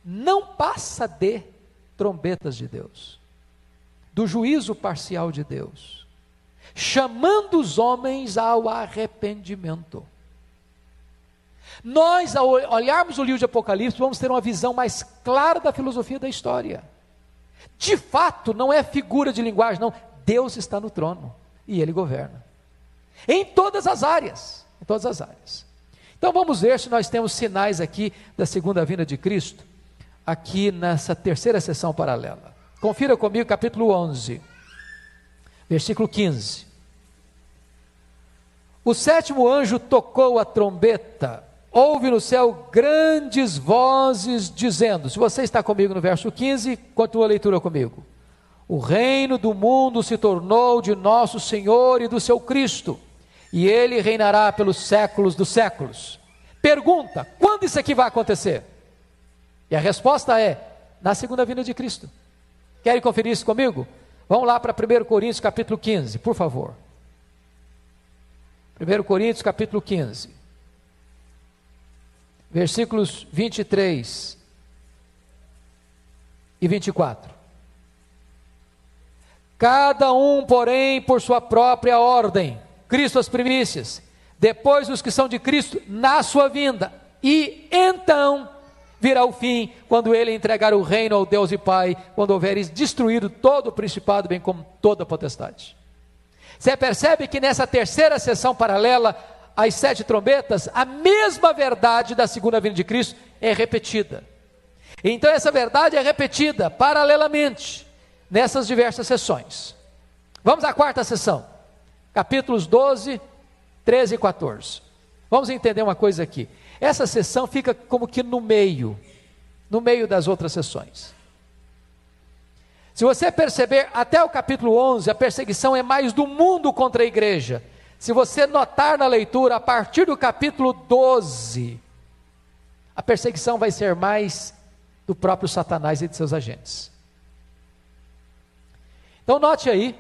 não passa de trombetas de Deus, do juízo parcial de Deus, chamando os homens ao arrependimento. Nós, ao olharmos o livro de Apocalipse, vamos ter uma visão mais clara da filosofia da história. De fato, não é figura de linguagem, não. Deus está no trono e Ele governa. Em todas as áreas, em todas as áreas. Então vamos ver se nós temos sinais aqui da segunda vinda de Cristo, aqui nessa terceira sessão paralela. Confira comigo capítulo 11, versículo 15. O sétimo anjo tocou a trombeta, houve no céu grandes vozes dizendo, se você está comigo no verso 15, continua a leitura comigo. O reino do mundo se tornou de nosso Senhor e do seu Cristo, e Ele reinará pelos séculos dos séculos. Pergunta, quando isso aqui vai acontecer? E a resposta é, na segunda vinda de Cristo. Querem conferir isso comigo? Vamos lá para 1 Coríntios capítulo 15, por favor. 1 Coríntios capítulo 15, versículos 23 e 24. Cada um, porém, por sua própria ordem, Cristo as primícias, depois os que são de Cristo na sua vinda, e então virá o fim, quando Ele entregar o reino ao Deus e Pai, quando houveres destruído todo o principado, bem como toda a potestade. Você percebe que nessa terceira sessão paralela, às 7 trombetas, a mesma verdade da segunda vinda de Cristo é repetida. Então essa verdade é repetida paralelamente, nessas diversas sessões. Vamos à quarta sessão, capítulos 12, 13 e 14. Vamos entender uma coisa aqui. Essa sessão fica como que no meio das outras sessões. Se você perceber, até o capítulo 11, a perseguição é mais do mundo contra a igreja. Se você notar na leitura, a partir do capítulo 12, a perseguição vai ser mais do próprio Satanás e de seus agentes. Então note aí,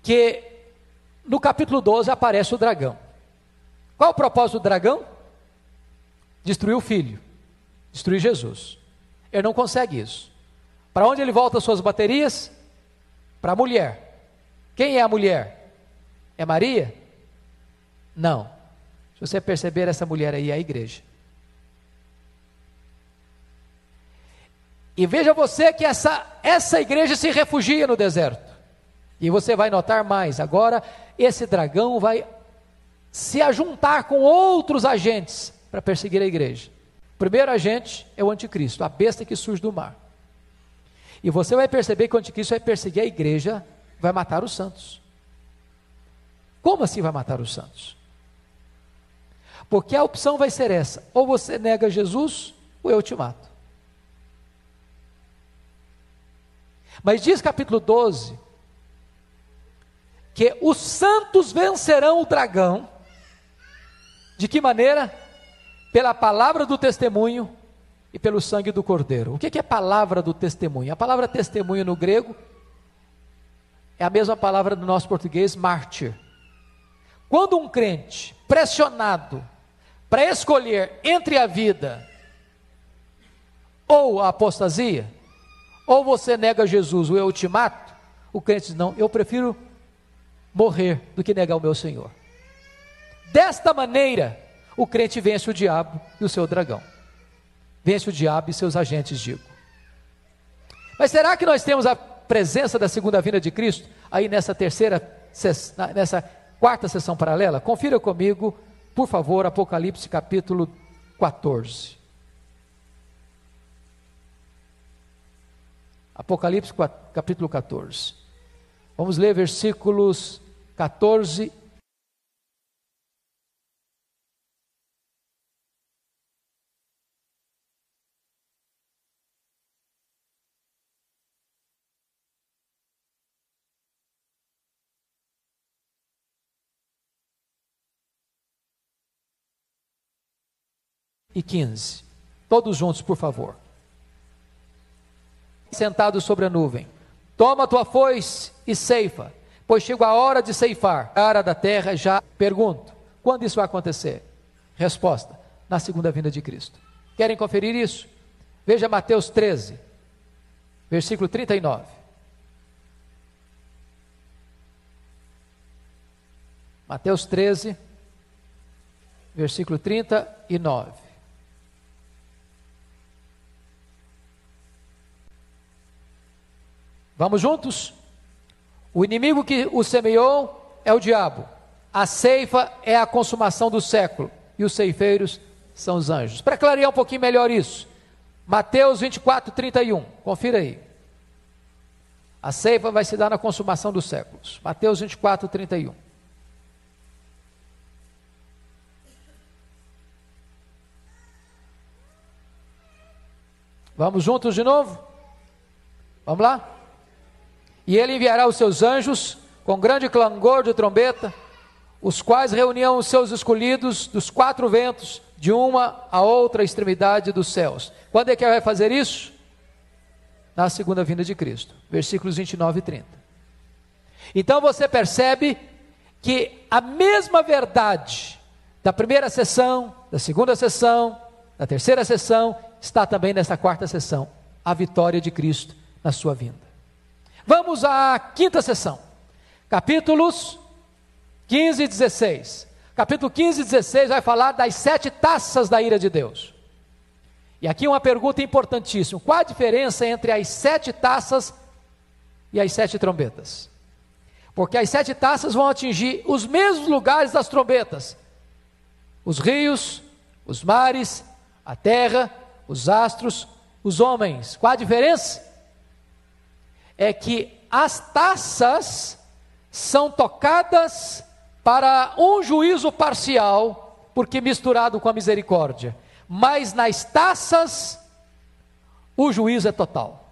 que no capítulo 12 aparece o dragão. Qual o propósito do dragão? Destruir o filho, destruir Jesus. Ele não consegue isso. Para onde ele volta as suas baterias? Para a mulher. Quem é a mulher? É Maria? Não. Se você perceber, essa mulher aí é a igreja. E veja você que essa igreja se refugia no deserto. E você vai notar mais, agora esse dragão vai se ajuntar com outros agentes para perseguir a igreja. O primeiro agente é o anticristo, a besta que surge do mar. E você vai perceber que o anticristo vai perseguir a igreja, vai matar os santos. Como assim vai matar os santos? Porque a opção vai ser essa, ou você nega Jesus, ou eu te mato. Mas diz capítulo 12, que os santos vencerão o dragão, de que maneira? Pela palavra do testemunho e pelo sangue do cordeiro. O que é palavra do testemunho? A palavra testemunho no grego é a mesma palavra do nosso português, mártir. Quando um crente, pressionado para escolher entre a vida ou a apostasia, ou você nega Jesus ou eu te mato, o crente diz, não, eu prefiro morrer do que negar o meu Senhor. Desta maneira, o crente vence o diabo e o seu dragão. Vence o diabo e seus agentes, digo. Mas será que nós temos a presença da segunda vinda de Cristo aí nessa quarta sessão paralela? Confira comigo, por favor, Apocalipse capítulo 14. Apocalipse capítulo 14. Vamos ler versículos 14 e 15. Todos juntos, por favor. Sentado sobre a nuvem, toma a tua foice e ceifa, pois chegou a hora de ceifar. A cara da terra já pergunto, quando isso vai acontecer? Resposta, na segunda vinda de Cristo. Querem conferir isso? Veja Mateus 13, versículo 39. Mateus 13, versículo 39. Vamos juntos? O inimigo que o semeou é o diabo. A ceifa é a consumação do século. E os ceifeiros são os anjos. Para clarear um pouquinho melhor isso, Mateus 24, 31. Confira aí. A ceifa vai se dar na consumação dos séculos. Mateus 24, 31. Vamos juntos de novo? Vamos lá? E ele enviará os seus anjos com grande clangor de trombeta, os quais reuniam os seus escolhidos dos quatro ventos, de uma a outra extremidade dos céus. Quando é que ele vai fazer isso? Na segunda vinda de Cristo. Versículos 29 e 30. Então você percebe que a mesma verdade da primeira sessão, da segunda sessão, da terceira sessão, está também nessa quarta sessão, a vitória de Cristo na sua vinda. Vamos à quinta sessão, capítulos 15 e 16. Capítulo 15 e 16 vai falar das 7 taças da ira de Deus. E aqui uma pergunta importantíssima: qual a diferença entre as 7 taças e as 7 trombetas? Porque as 7 taças vão atingir os mesmos lugares das trombetas: os rios, os mares, a terra, os astros, os homens. Qual a diferença? É que as taças são tocadas para um juízo parcial, porque misturado com a misericórdia. Mas nas taças, o juízo é total.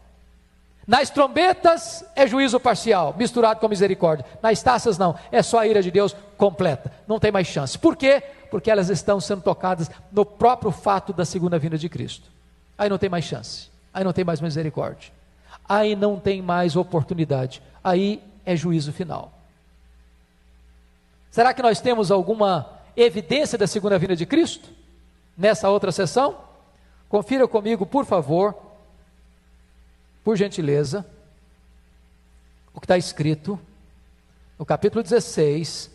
Nas trombetas, é juízo parcial, misturado com a misericórdia. Nas taças não, é só a ira de Deus completa, não tem mais chance. Por quê? Porque elas estão sendo tocadas no próprio fato da segunda vinda de Cristo. Aí não tem mais chance, aí não tem mais misericórdia, aí não tem mais oportunidade, aí é juízo final. Será que nós temos alguma evidência da segunda vinda de Cristo nessa outra sessão? Confira comigo, por favor, por gentileza, o que está escrito no capítulo 16,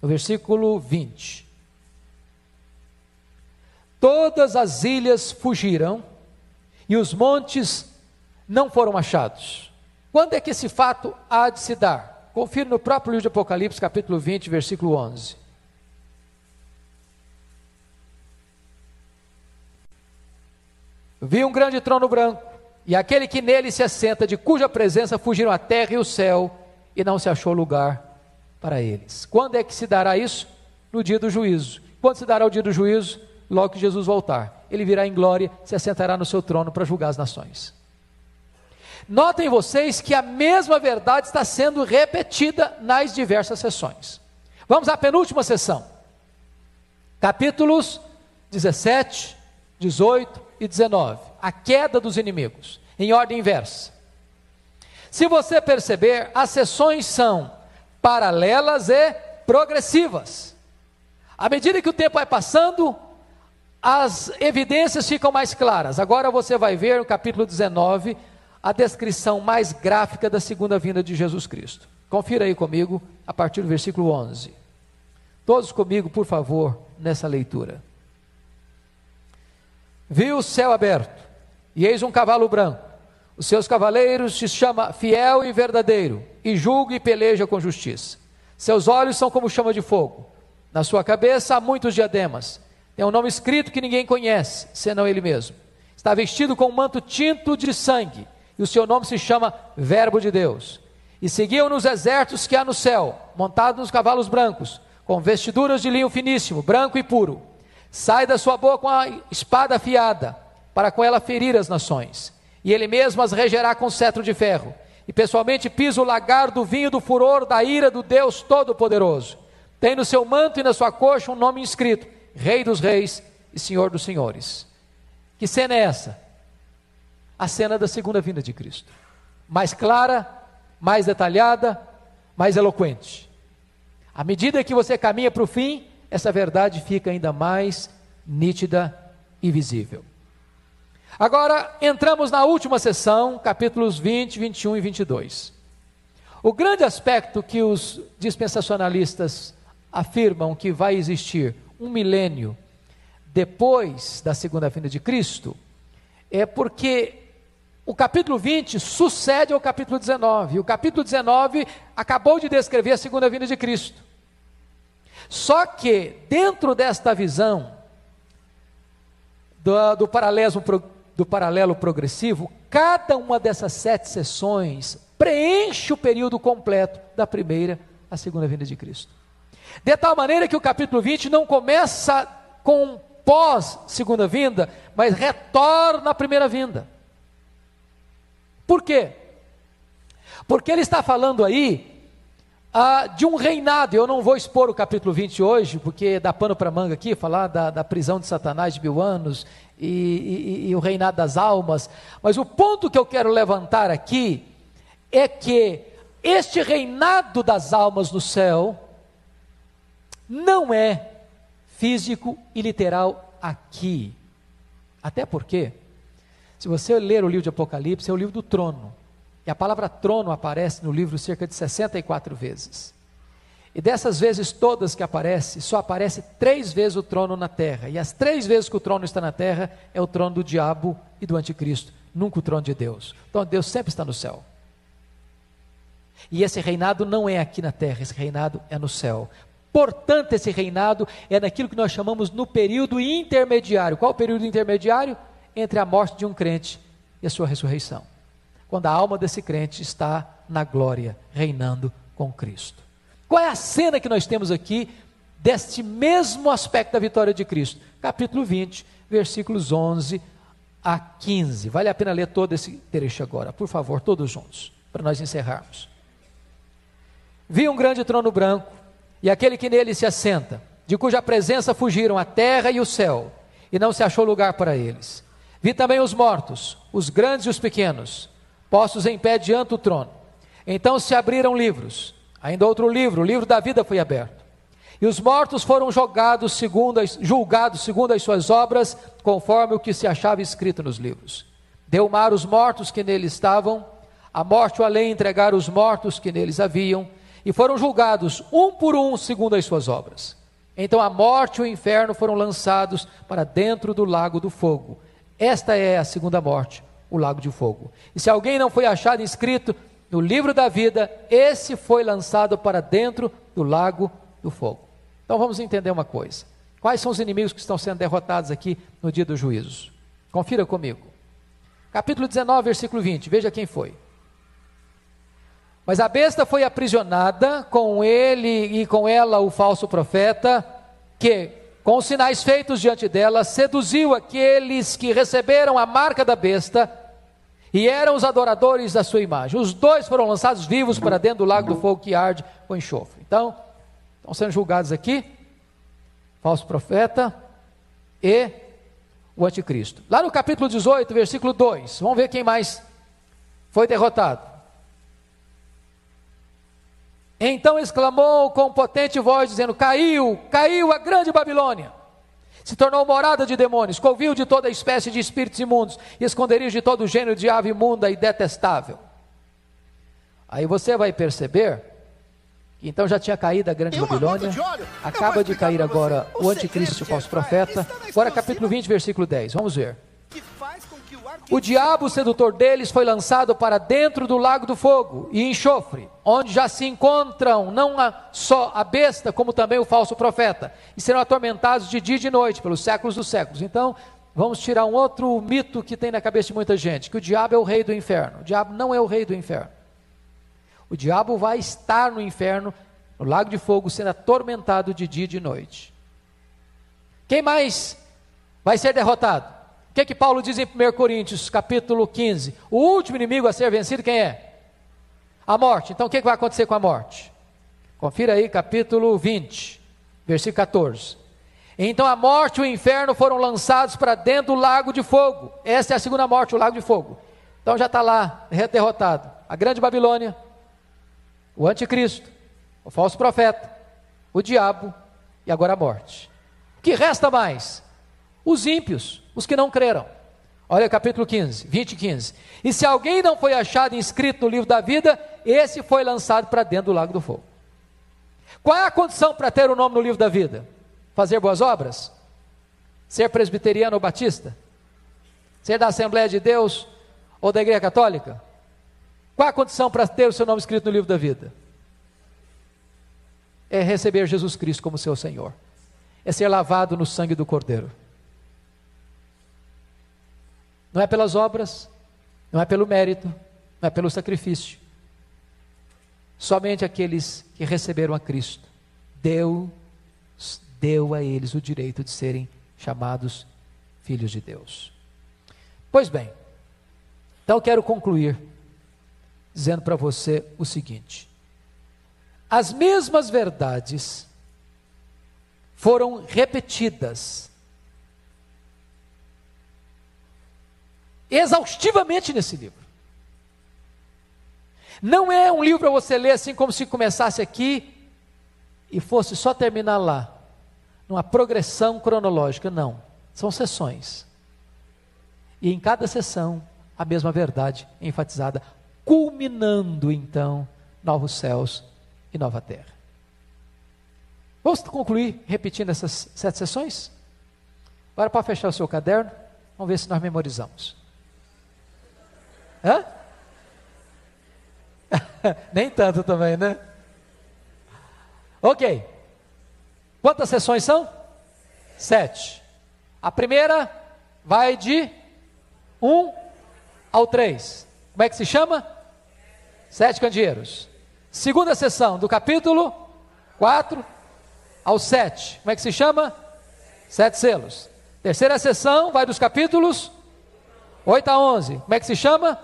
no versículo 20. Todas as ilhas fugiram e os montes não foram achados. Quando é que esse fato há de se dar? Confira no próprio livro de Apocalipse, capítulo 20, versículo 11. Vi um grande trono branco, e aquele que nele se assenta, de cuja presença fugiram a terra e o céu, e não se achou lugar para eles. Quando é que se dará isso? No dia do juízo. Quando se dará o dia do juízo? Logo que Jesus voltar. Ele virá em glória, se assentará no seu trono para julgar as nações. Notem vocês que a mesma verdade está sendo repetida nas diversas sessões. Vamos à penúltima sessão. Capítulos 17, 18 e 19. A queda dos inimigos, em ordem inversa. Se você perceber, as sessões são paralelas e progressivas. À medida que o tempo vai passando, as evidências ficam mais claras. Agora você vai ver no capítulo 19 a descrição mais gráfica da segunda vinda de Jesus Cristo. Confira aí comigo, a partir do versículo 11. Todos comigo, por favor, nessa leitura. Vi o céu aberto, e eis um cavalo branco. Os seus cavaleiros se chama Fiel e Verdadeiro, e julga e peleja com justiça. Seus olhos são como chama de fogo. Na sua cabeça há muitos diademas. Tem um nome escrito que ninguém conhece, senão ele mesmo. Está vestido com um manto tinto de sangue, e o seu nome se chama Verbo de Deus. E seguiam nos exércitos que há no céu, montados nos cavalos brancos, com vestiduras de linho finíssimo, branco e puro. Sai da sua boca uma espada afiada, para com ela ferir as nações. E ele mesmo as regerá com cetro de ferro. E pessoalmente pisa o lagar do vinho do furor da ira do Deus Todo-Poderoso. Tem no seu manto e na sua coxa um nome inscrito: Rei dos Reis e Senhor dos Senhores. Que cena é essa? A cena da segunda vinda de Cristo. mais clara, mais detalhada, mais eloquente. À medida que você caminha para o fim, essa verdade fica ainda mais nítida e visível. Agora, entramos na última sessão, capítulos 20, 21 e 22. O grande aspecto que os dispensacionalistas afirmam que vai existir um milênio depois da segunda vinda de Cristo, é porque o capítulo 20 sucede ao capítulo 19, e o capítulo 19 acabou de descrever a segunda vinda de Cristo. Só que, dentro desta visão do paralelo progressivo, cada uma dessas 7 sessões preenche o período completo da primeira à segunda vinda de Cristo. De tal maneira que o capítulo 20 não começa com pós-segunda vinda, mas retorna à primeira vinda. Por quê? Porque ele está falando aí de um reinado. Eu não vou expor o capítulo 20 hoje, porque dá pano para manga aqui, falar da prisão de Satanás de 1000 anos e o reinado das almas. Mas o ponto que eu quero levantar aqui é que este reinado das almas no céu não é físico e literal aqui. Até porque, se você ler o livro de Apocalipse, é o livro do trono. E a palavra trono aparece no livro cerca de 64 vezes. E dessas vezes todas que aparece, só aparece 3 vezes o trono na terra. E as 3 vezes que o trono está na terra, é o trono do diabo e do anticristo. Nunca o trono de Deus. Então Deus sempre está no céu. E esse reinado não é aqui na terra, esse reinado é no céu. Portanto, esse reinado é naquilo que nós chamamos no período intermediário. Qual o período intermediário? Entre a morte de um crente e a sua ressurreição. Quando a alma desse crente está na glória, reinando com Cristo. Qual é a cena que nós temos aqui deste mesmo aspecto da vitória de Cristo? Capítulo 20, versículos 11 a 15. Vale a pena ler todo esse trecho agora, por favor, todos juntos, para nós encerrarmos. Vi um grande trono branco, e aquele que nele se assenta, de cuja presença fugiram a terra e o céu, e não se achou lugar para eles. Vi também os mortos, os grandes e os pequenos, postos em pé diante do trono. Então se abriram livros, ainda outro livro, o livro da vida foi aberto. E os mortos foram julgados segundo as suas obras, conforme o que se achava escrito nos livros. Deu o mar os mortos que nele estavam, a morte e o além entregaram os mortos que neles haviam, e foram julgados um por um segundo as suas obras. Então a morte e o inferno foram lançados para dentro do lago do fogo. Esta é a segunda morte, o lago de fogo. E se alguém não foi achado inscrito no livro da vida, esse foi lançado para dentro do lago do fogo. Então vamos entender uma coisa. Quais são os inimigos que estão sendo derrotados aqui no dia dos juízos? Confira comigo. Capítulo 19, versículo 20, veja quem foi. Mas a besta foi aprisionada, com ele e com ela o falso profeta, que, com os sinais feitos diante dela, seduziu aqueles que receberam a marca da besta e eram os adoradores da sua imagem. Os 2 foram lançados vivos para dentro do lago do fogo que arde com enxofre. Então, estão sendo julgados aqui, falso profeta e o anticristo. Lá no capítulo 18, versículo 2, vamos ver quem mais foi derrotado. Então exclamou com potente voz, dizendo: caiu a grande Babilônia, se tornou morada de demônios, covil de toda espécie de espíritos imundos, e esconderijo de todo gênero de ave imunda e detestável. Aí você vai perceber que então já tinha caído a grande Babilônia, acaba de cair agora o anticristo e o falso profeta. Agora capítulo 20, versículo 10, vamos ver. O diabo, o sedutor deles, foi lançado para dentro do lago do fogo e enxofre, onde já se encontram não só a besta, como também o falso profeta, e serão atormentados de dia e de noite, pelos séculos dos séculos. Então, vamos tirar um outro mito que tem na cabeça de muita gente, que o diabo é o rei do inferno. O diabo não é o rei do inferno. O diabo vai estar no inferno, no lago de fogo, sendo atormentado de dia e de noite. Quem mais vai ser derrotado? O que Paulo diz em 1 Coríntios, capítulo 15? O último inimigo a ser vencido, quem é? A morte. Então o que vai acontecer com a morte? Confira aí, capítulo 20, versículo 14. Então a morte e o inferno foram lançados para dentro do lago de fogo. Essa é a segunda morte, o lago de fogo. Então já está lá, derrotado. a grande Babilônia, o anticristo, o falso profeta, o diabo e agora a morte. O que resta mais? Os ímpios, os que não creram. Olha capítulo 15, 20 e 15. E se alguém não foi achado inscrito no livro da vida, esse foi lançado para dentro do lago do fogo. Qual é a condição para ter o nome no livro da vida? Fazer boas obras? Ser presbiteriano ou batista? Ser da Assembleia de Deus ou da Igreja Católica? Qual é a condição para ter o seu nome escrito no livro da vida? É receber Jesus Cristo como seu Senhor. É ser lavado no sangue do Cordeiro. Não é pelas obras, não é pelo mérito, não é pelo sacrifício. Somente aqueles que receberam a Cristo, Deus deu a eles o direito de serem chamados filhos de Deus. Pois bem, então eu quero concluir dizendo para você o seguinte: as mesmas verdades foram repetidas exaustivamente nesse livro. Não é um livro para você ler assim como se começasse aqui e fosse só terminar lá, numa progressão cronológica, não. São sessões. E em cada sessão, a mesma verdade enfatizada, culminando então, novos céus e nova terra. Vamos concluir repetindo essas 7 sessões? Agora, para fechar o seu caderno, vamos ver se nós memorizamos. Hã? Nem tanto também, né? Ok. Quantas sessões são? 7. A primeira vai de 1 ao 3. Como é que se chama? 7 candeeiros. Segunda sessão, do capítulo 4 ao 7. Como é que se chama? 7 selos. Terceira sessão vai dos capítulos 8 a 11. Como é que se chama?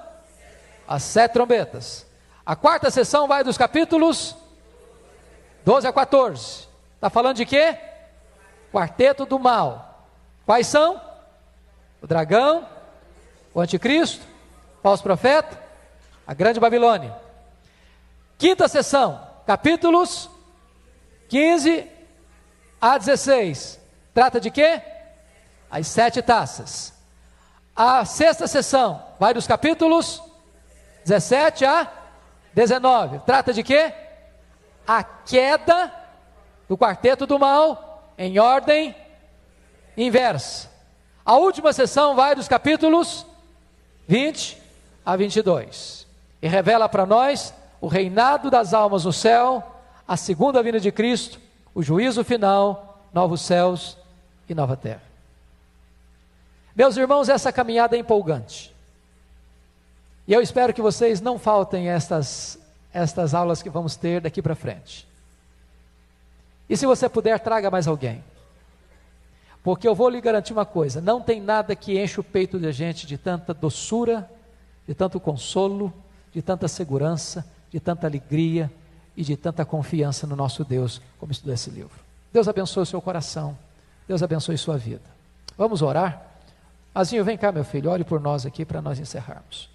As 7 trombetas. A quarta sessão vai dos capítulos 12 a 14. Está falando de quê? Quarteto do mal. Quais são? O dragão, o anticristo, o falso profeta, a grande Babilônia. Quinta sessão, capítulos 15 a 16. Trata de quê? As 7 taças. A sexta sessão vai dos capítulos 17 a 19. Trata de quê? A queda do quarteto do mal em ordem inversa. A última sessão vai dos capítulos 20 a 22. E revela para nós o reinado das almas no céu, a segunda vinda de Cristo, o juízo final, novos céus e nova terra. Meus irmãos, essa caminhada é empolgante. E eu espero que vocês não faltem estas aulas que vamos ter daqui para frente. E se você puder, traga mais alguém. Porque eu vou lhe garantir uma coisa: não tem nada que enche o peito da gente de tanta doçura, de tanto consolo, de tanta segurança, de tanta alegria e de tanta confiança no nosso Deus, como estudar esse livro. Deus abençoe o seu coração, Deus abençoe sua vida. Vamos orar? Azinho, vem cá, meu filho, ore por nós aqui para nós encerrarmos.